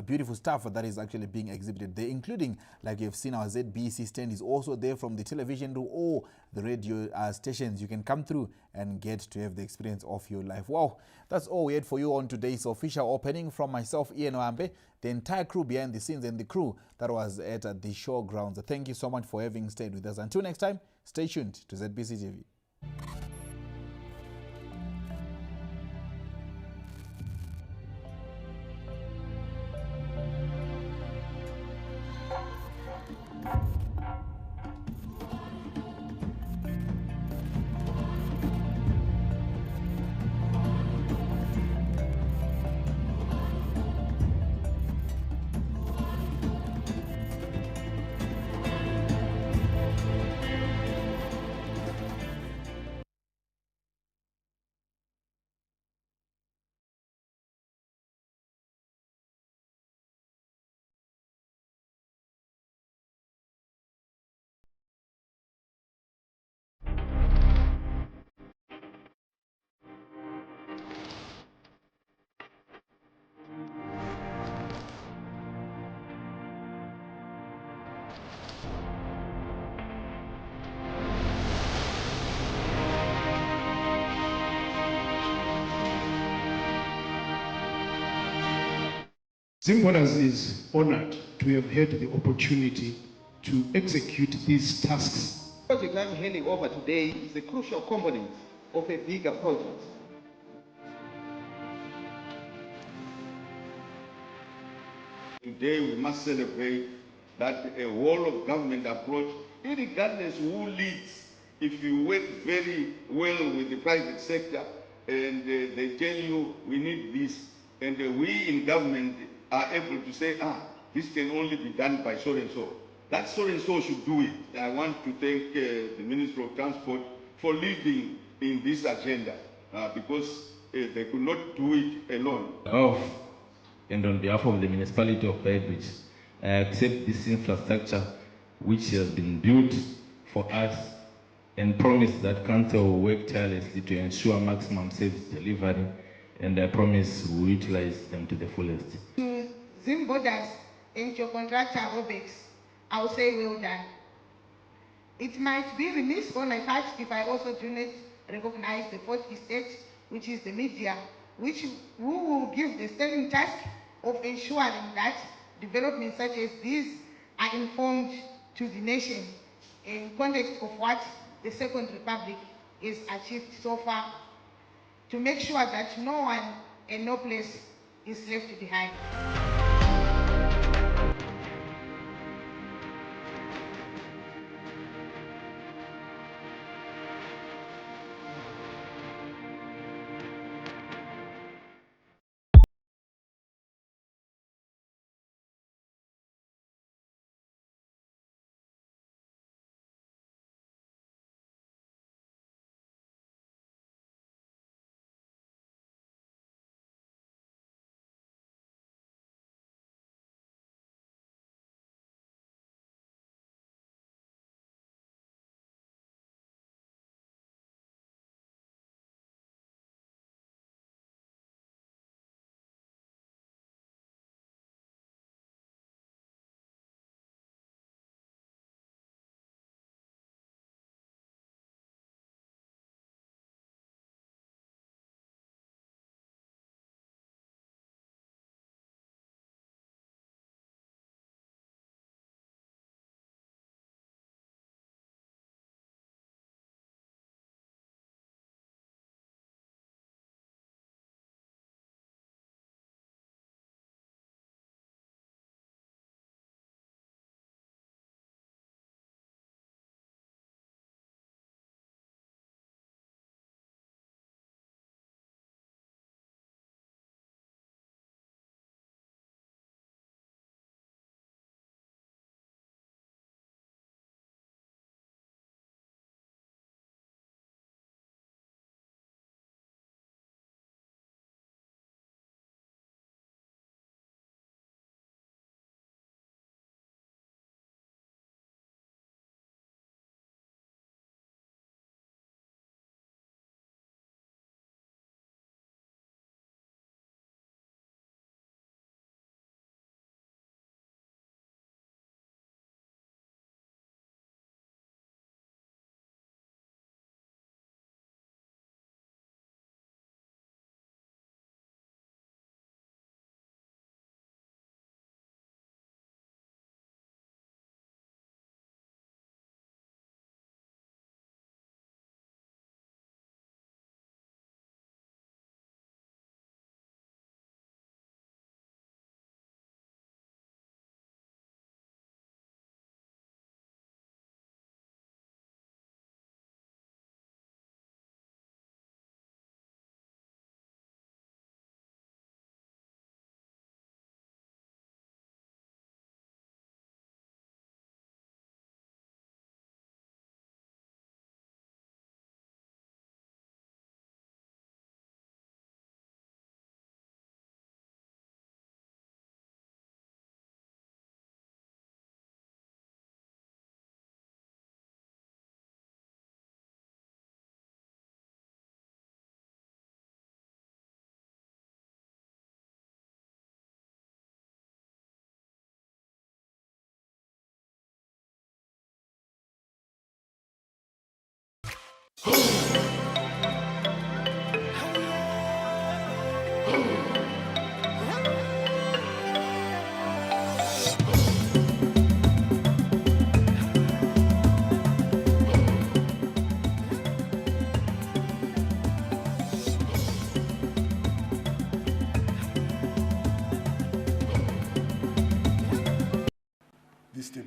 Speaker 11: beautiful stuff that is actually being exhibited there, including, like you've seen, our ZBC stand is also there, from the television to all the radio stations. You can come through and get to have the experience of your life. Wow, that's all we had for you on today's official opening. From myself, Ian Oambe, the entire crew behind the scenes, and the crew that was at the showgrounds. Thank you so much for having stayed with us. Until next time, stay tuned to ZBC TV.
Speaker 15: Zimbabweans is honored to have had the opportunity to execute these tasks.
Speaker 16: The project I'm handing over today is a crucial component of a bigger project.
Speaker 17: Today we must celebrate that a whole of government approach, regardless who leads, if you work very well with the private sector and they tell you we need this, and we in government are able to say, this can only be done by so and so. That so and so should do it. I want to thank the Minister of Transport for leading in this agenda because they could not do it alone.
Speaker 18: And on behalf of the municipality of Beitbridge, I accept this infrastructure which has been built for us and promise that Council will work tirelessly to ensure maximum service delivery, and I promise we will utilize them to the fullest.
Speaker 19: To Zimbabweans and your contractor Obex, I will say well done. It might be remiss on my part if I also do not recognize the fourth estate, which is the media, who will give the stern task of ensuring that developments such as these are informed to the nation in context of what the Second Republic has achieved so far, to make sure that no one and no place is left behind.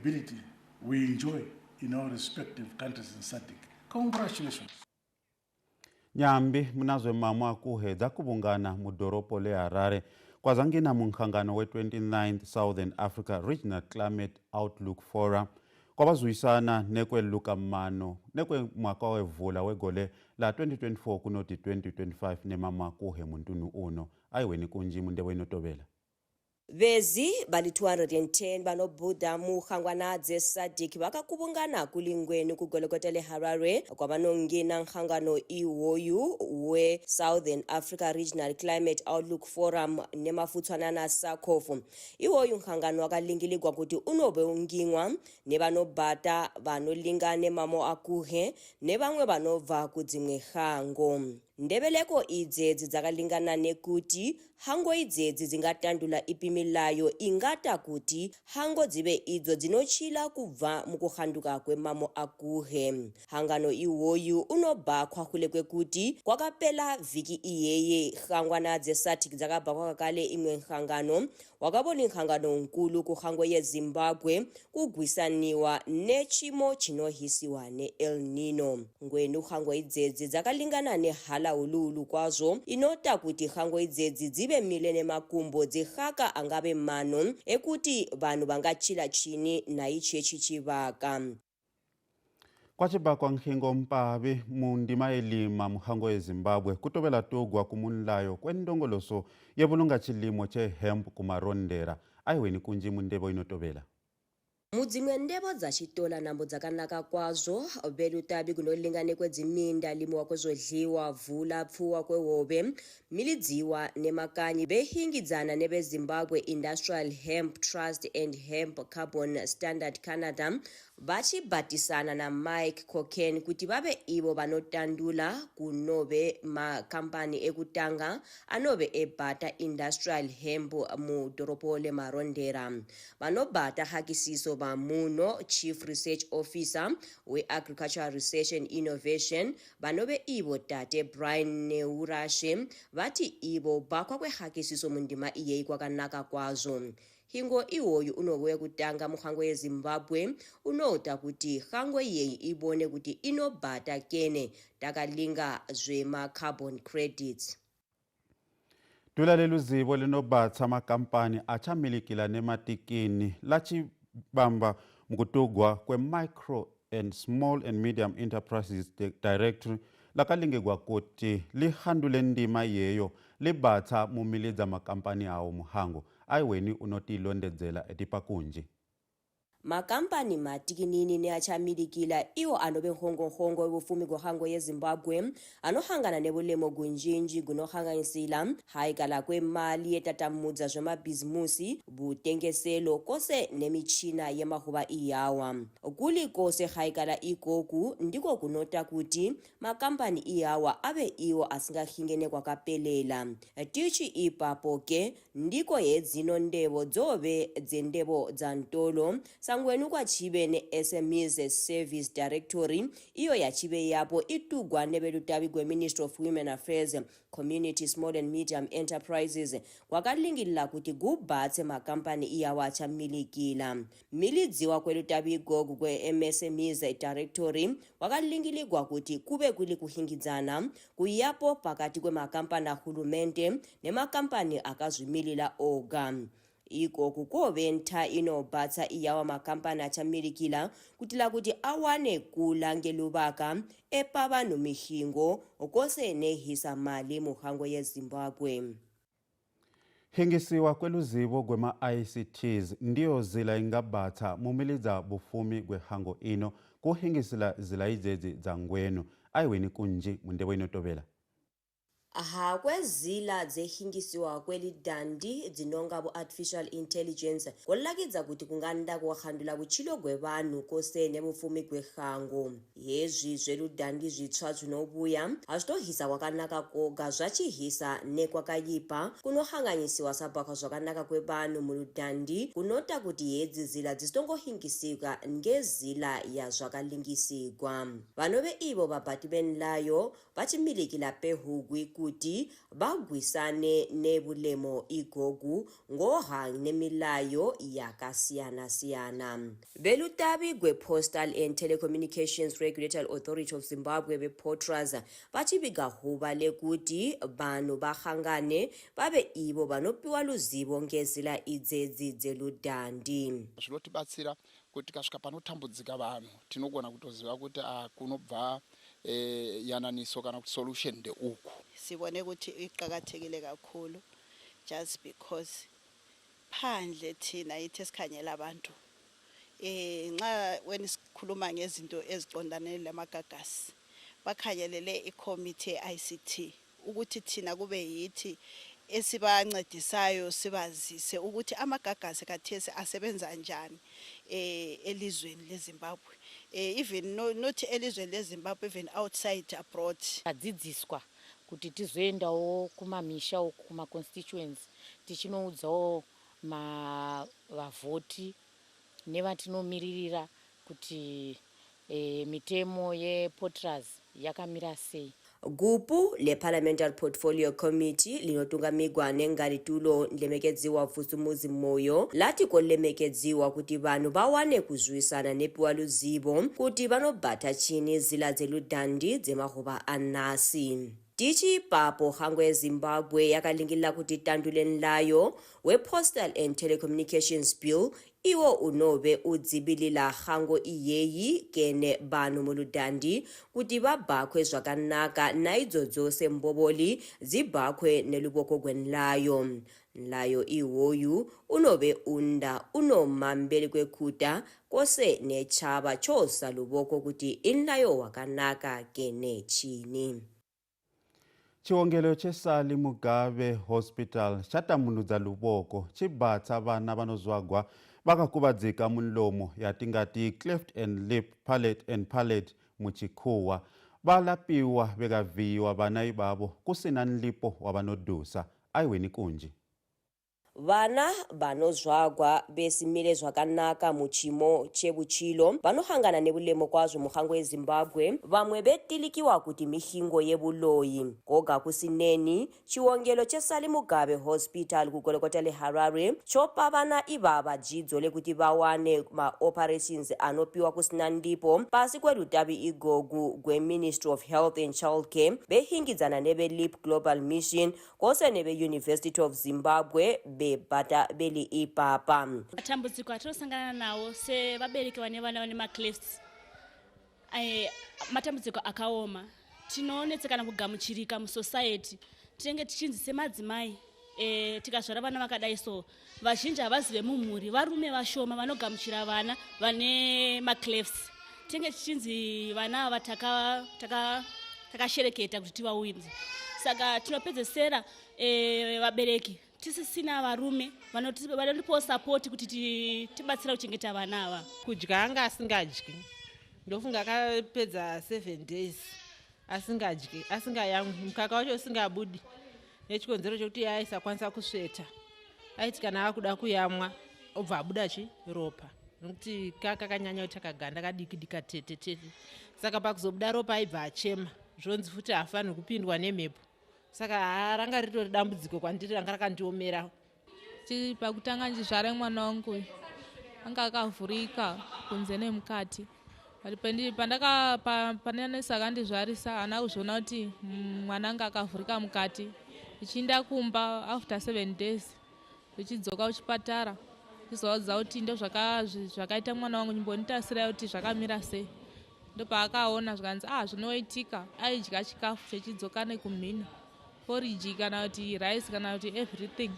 Speaker 20: stability we enjoy in our respective countries in SADC. Congratulations.
Speaker 21: Nyambi mnazwe mama kuhedza kuvungana mudhoropo le Harare kwazangina munkhangano we-29th Southern Africa Regional Climate Outlook Forum kwabazuyisana nekweluka mano nekwe mwaka wevula wegole la 2024 kunoti 2025 nemama kuhe muntunu uno ayiweni kunji munde wenotobela.
Speaker 22: Vezi bali 210 banobhuda muhangwana dze SADC vakakuvungana kulingweni kugolokota le Harare kwavanongena nkhangano iwoyu we Southern Africa Regional Climate Outlook Forum nemafutswana na SACOF. Iwoyu nkhangano wakalingiligwa kuti unobe ungingwa nevanobhata vanolingane mamo akuhe nevamwe vanobva kudzimwe hango. Ndebeleko idzedzi dzakalingana nekuti hango idzedzi dzingatandula ipimilayo ingata kuti hango dzive idzo dzinochila kubva mukuhanduka kwemamo akuhe. Hangano iwoyu unobhakwa kule kwekuti kwakapela vhiki iyeye hangwana dze SADC dzakabhakwa kakale imwe nhangano wakaboni nkhangano nkulu kuhango ye Zimbabwe kugwisaniwa nechimo chinohisiwa ne El Nino. Ngwenu hango idzedzi dzakalingana nehala ululu kwazo inota kuti hango idzedzi dzive milene makumbo dzihaka angabe mano ekuti vanhu vangachila chini na ichechi chivaka.
Speaker 21: Kwachibakwa nkhingo mpavi mundima elima muhango ye Zimbabwe kutobela togwa kumunlayo kwendongoloso yevulunga chilimo che hemp kumarondera ayiweni kunji mundebo inotobela.
Speaker 22: Mudzimwe ndebo dzachitola nambo dzakanaka kwazo belutabi kunolingane kwedziminda limo wakozodliwa vula pfuwa kwehove milidziwa nemakanyi behingidzana nebe Zimbabwe Industrial Hemp Trust and Hemp Carbon Standard Canada vachibhatisana na Mike Coken kuti vabe ivo vanotandula kunove makampani ekutanga anove ebhata Industrial Hemp mudhoropo le Marondera. Vanobhata hakisiso vamuno Chief Research Officer we Agricultural Research and Innovation vanove ivo Tate Brian Neurashe vati ivo bakwa kwehakisiso mundima iyeyi kwakanaka kwazo. Hingo iwoyu unowe kutanga muhango ye Zimbabwe unota kuti hango iyeyi ibone kuti inobhata kene takalinga zvema carbon credits.
Speaker 21: Tulalelu zivo linobatsa makampani achamilikila nematikini lachibamba mkutugwa kwe Micro and Small and Medium Enterprises Directory lakalingegwa kuti lihandule ndima yeyo libatsa mumilidza makampani awo muhango ayiweni unoti londedzela etipakunji.
Speaker 22: Makampani matikinini neachamilikila iwo anobe hongo wefumi hango ye Zimbabwe anohangana nebulemo gunjinji gunohanganisila haikala kwemali yetatamudza zvemabhizimusi butengeselo kose nemichina yemahuva iyawa. Kuli kose haikala ikoku ndiko kunota kuti makampani iyawa ave iwo asingahingene kwakapelela. Tichi ipapo ke ndiko yedzino ndebo dzove dzendebo dzantolo sangwenu kwa chibe ne SMEs Service Directory iyo ya chibe yapo itugwa nebelutabi gwe Ministry of Women Affairs Community Small and Medium Enterprises kwakalingila kuti gubatse makampani iyawa achamilikila. Milidziwa kwelutabi gogu kwe MSMEs Directory wakalingiligwa kuti kube kuli kuhingidzana kuyapo pakati kwe makampani ahulumente nemakampani akazwimilila oga. Iko kukoventa inobatsa iyawa makampani achamilikila kutila kuti awane kulangelubaka epava nomihingo okose nehisa mali muhango ye Zimbabwe.
Speaker 21: Hingisiwa kweluzivo gwema ICTs ndiyo zila ingabatsa mumilidza bufumi gwe hango ino kuhingisila zila idzedzi za ngwenu ayiweni kunji mundebo inotobela.
Speaker 22: Aha kwezila dzehingisiwa kweli dandi dzinonga bu artificial intelligence kolakidza kuti kunganda kuhandula kuchilo gwe vanhu kose nebufumi gwe hango. Yezvi zveludandi zvitsva zvinobuya hazvitohisa kwakanaka koga zvachihisa nekwakayipa kunohanganyisiwa sabhaka zvakanaka kwevanhu muludandi kunota kuti hedzi zila dzisitongohingisika ngezila yazvakalingisigwa. Vanove ivo vabhati benlayo vachimilikila pehugwi kuti bagwisane nebulemo igogu ngohang nemilayo yakasiyana-siyana. Belutabi gwe Postal and Telecommunications Regulatory Authority of Zimbabwe be-Potras bachibiga huba lekuti banu bahangane babe ibo banopiwa luzivo ngezila idzedzi dzeludandi.
Speaker 3: Zvinotibatsira kuti kasvika panotambudzika vanhu tinogona kutoziva kuti kunobva yananiso kana kuti solution ndeuku.
Speaker 7: Sibone ukuthi iqhakathekile kakhulu just because phandle thina ithi esikhanyela abantu nxa wena sikhuluma ngezinto eziqondane lamagagasi bakhangelele iCommittee ICT ukuthi thina kube yithi esibancedisayo sibazise ukuthi amagagasi kathesi asebenza njani elizweni leZimbabwe, even not elizweni leZimbabwe, even outside abroad.
Speaker 23: Adzidziswa kuti tizoendawo kumamisha kuma constituents tichinoudzawo vavhoti nevatinomiririra kuti mitemo yePotras yakamira sei.
Speaker 22: Gupu le Parliamentary Portfolio Committee linotungamigwa nengaritulo nlemekedziwa Vusumuzi Moyo lati kolemekedziwa kuti vanhu bawane kuzwisana nepiwa luzivo kuti vanobata chini zila dzeludandi dzemahuva anasi. Tichi papo hango ya Zimbabwe yakalingila kuti tanduleni layo we Postal and Telecommunications Bill iwo unobe udzibilila hango iyeyi kene banu muludandi kuti babakwe zvakanaka na idzo dzose mboboli zibakwe neluboko gwenlayo. Layo iwoyu unobe unomambeli kwekuta kose nechaba chosa luboko kuti inlayo wakanaka kene chini.
Speaker 21: Chiwongelo chesali Mugabe Hospital chatamundudza luboko chibatsa vana vanozwagwa vakakuvadzika munlomo yatingati cleft and lip, palate muchikuwa valapiwa vekavhiyiwa vana ivavo kusina nlipo wavanodusa. Aiweni kunji
Speaker 22: vana vanozvagwa besimile zvakanaka muchimo chebuchilo vanohangana nebulemo kwazvo muhango yeZimbabwe vamwe betilikiwa kuti mihingo yebuloyi koga kusineni. Chiwongelo chesali Mugabe Hospital kugolokota leHarare chopa vana ivava dzidzo lekuti vawane ma-operations anopiwa kusina ndipo pasi kwelutavi igogu gwe-Ministry of Health and Childcare behingidzana nebe-Lip Global Mission kose nebe-University of Zimbabwe bata beli ipapa.
Speaker 24: Matambudziko atinosangana nawo sevabereki vane vana vane maclefts matambudziko akaoma. Tinoonetsekana kugamuchirika musociety tinenge tichinzi semadzimai tikazvara vana vakadai so vazhinji havazive mumhuri varume vashoma vanogamuchira vana vane maclefts. Tinenge tichinzi vana ava takashereketa kuti tivawinze. Saka tinopedzesera vabereki tisisina varume vanotipo support kuti tibatsira kuchengeta vana ava.
Speaker 25: Kudya anga asingadyi ndofunga akapedza 7 days asingadyi asingayamwi mukaka wacho usingabudi nechikonzero chokuti aisakwanisa kusveta aiti kana akuda kuyamwa obva abuda ropa nokuti kakanyanya kuti akaganda kadiki tete saka pakuzobuda ropa aibva achema zvonzi futi hafaniri kupindwa nemhepo. Saka ranga ritori dambudziko kwandiri ranga rakandiomera.
Speaker 26: Pakutanga ndizvare mwana wangu anga akavhurika kunze nemukati. Pandanesa akandizvarisa hana kuzviona kuti mwana anga akavhurika mukati. Ichienda kumba after 7 days ndichidzoka kuchipatara ndizoudza kuti ndo zvakaita mwana wangu nyimbonditasira kuti zvakamira sei. Ndopaakaona zvikanzi zvinoitika aidya chikafu chechidzoka nekumhino porridge kana kuti rice kana kuti everything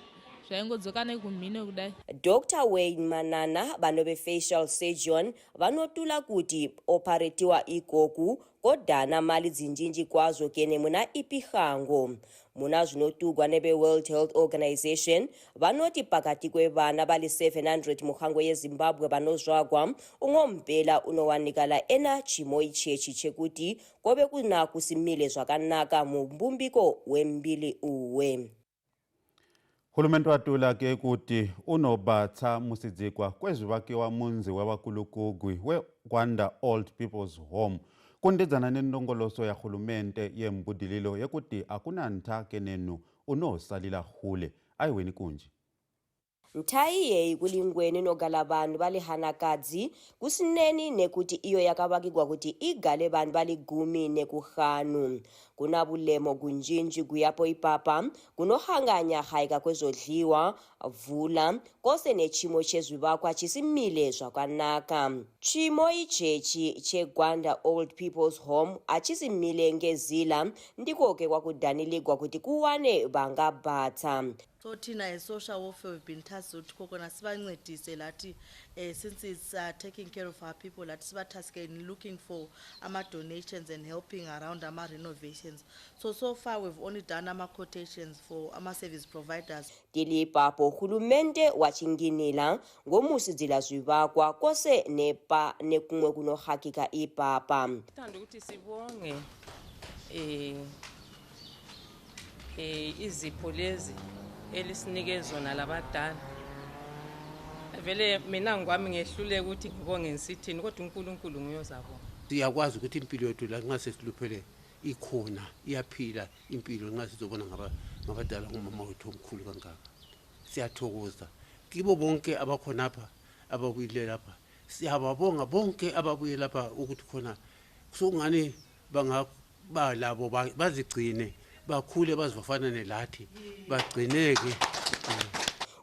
Speaker 26: zvaingodzoka nekumhino kudai.
Speaker 22: Dr. Wayne Manana vanobe facial surgeon vanotula kuti operatiwa ikoku kodana mali dzinjinji kwazvo kene muna ipi hango. Muna zvinotugwa nebe World Health Organization vanoti pakati kwevana bali 700 muhango yeZimbabwe vanozvagwa ungompela unowanikala ena chimo ichechi chekuti kobe kuna kusimile zvakanaka mumbumbiko wembili uwe.
Speaker 21: Hulumende watula ke kuti unobatsa musidzikwa kwezvivakiwa munzi wevakulukugu weGwanda Old People's Home kundedzana nendongoloso ya khulumente yembudililo yekuti akunantha kenenu unosalila hule ayiweni kunji.
Speaker 22: Nthawi kulingweni nogala vanhu vale hanakadzi kusineni nekuti iyo yakavakigwa kuti igale vanhu vali 15 kuna vulemo kunjinji kuyapo ipapa kunohanganya haika kwezodliwa vula kose nechimo chezvivakwa chisimile zvakanaka. Chimo ichechi chegwanda Old People's Home achisimile ngezila ndikoke kwakudhaniligwa kuti kuwane vangabhatsa.
Speaker 2: So Tina, as social welfare, we've been tasked with Kokona Svangleti, Lati, since it's taking care of our people, at Svatas in looking for donations and helping around renovations. So far we've only done quotations for service providers.
Speaker 22: Tili papo khulumente wachinginila ngomusidzila zvivakwa kose nepa nekumwe kunohakika ipapa.
Speaker 4: Tanda ukuthi sibonge izipho lezi elisinike zona labadala. Vele mina ngwami ngehluleke ukuthi ngibonge ngisithini kodwa uNkulunkulu nguyozabona.
Speaker 5: Siyakwazi ukuthi impilo yethu la nxa sesiluphele ikhona iyaphila impilo nxa sizobona ngabadala ngomama wethu omkhulu kangaka. Siyathokoza kibo bonke abakhona lapha ababuyile lapha. Siyababonga bonke ababuye lapha ukuthi khona sokungani bangaba labo bazigcine bakhule bazofana nelathi bagcineke.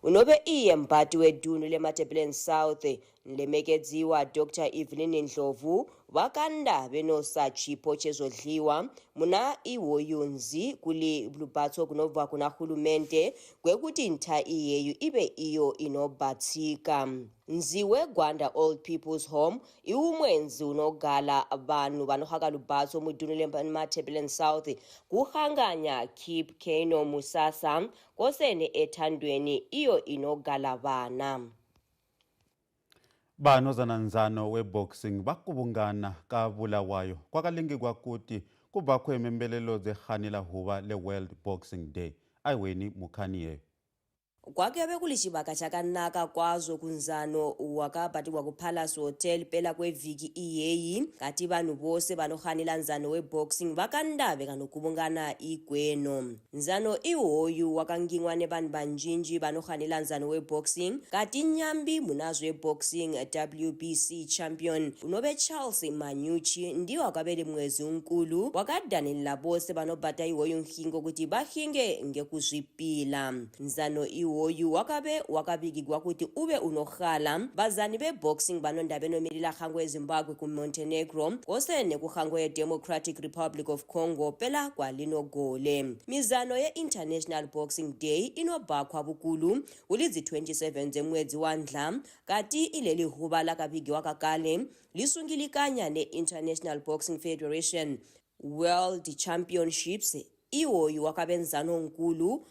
Speaker 22: Unobe mphathi wedunu leMatebeleni South lemekedziwa Dr. Evelyn Ndlovu vakanda benosachipo chezodliwa muna iwoyunzi kuli blubatso kunobva kuna hulumente kwekuti ntha iyeyu ibe iyo inobatsika. Nziwe gwanda Old People's Home iumwenzi unogala vanhu vanohaka lubatso mudunu leMatebeleni South kuhanganya Keep Keno Musasa kosene ethandweni iyo inogala vana.
Speaker 21: Banozananzano weboxing bakubungana kabulawayo kwakalingikwa kuti kubakho imembelelo zehanila huba le-World Boxing Day ayiweni mukhaniye.
Speaker 22: Kwakebe kulishibaka chakanaka kwazo kunzano wakabatikwa ku Palace Hotel pela kweviki iyeyi kati vanhu vose vanohanila nzano weboxing vakandave kanokubungana igweno. Nzano iwoyu wakangingwa nevanhu vanjinji vanohanila nzano weboxing kati nyambi munazwe boxing WBC champion unobe Charles Manyuchi ndiwo akabeli mwezi unkulu wakadhanila bose vanobata iwoyu nhingo kuti bahinge ngekuzvipila. Nzano iwoyu wakabe wakabigigwa kuti ube unohala bazani boxing banonda benomirila hango eZimbabwe ku Montenegro kosene ku hango ye Democratic Republic of Congo pela kwa lino gole. Mizano ye International Boxing Day inobakwa bukulu ulizi 27 zemwezi wandla kati ileli huba lakabigiwa kakale lisungilikanya ne International Boxing Federation World Championships iwoyu wakabenzano nkulu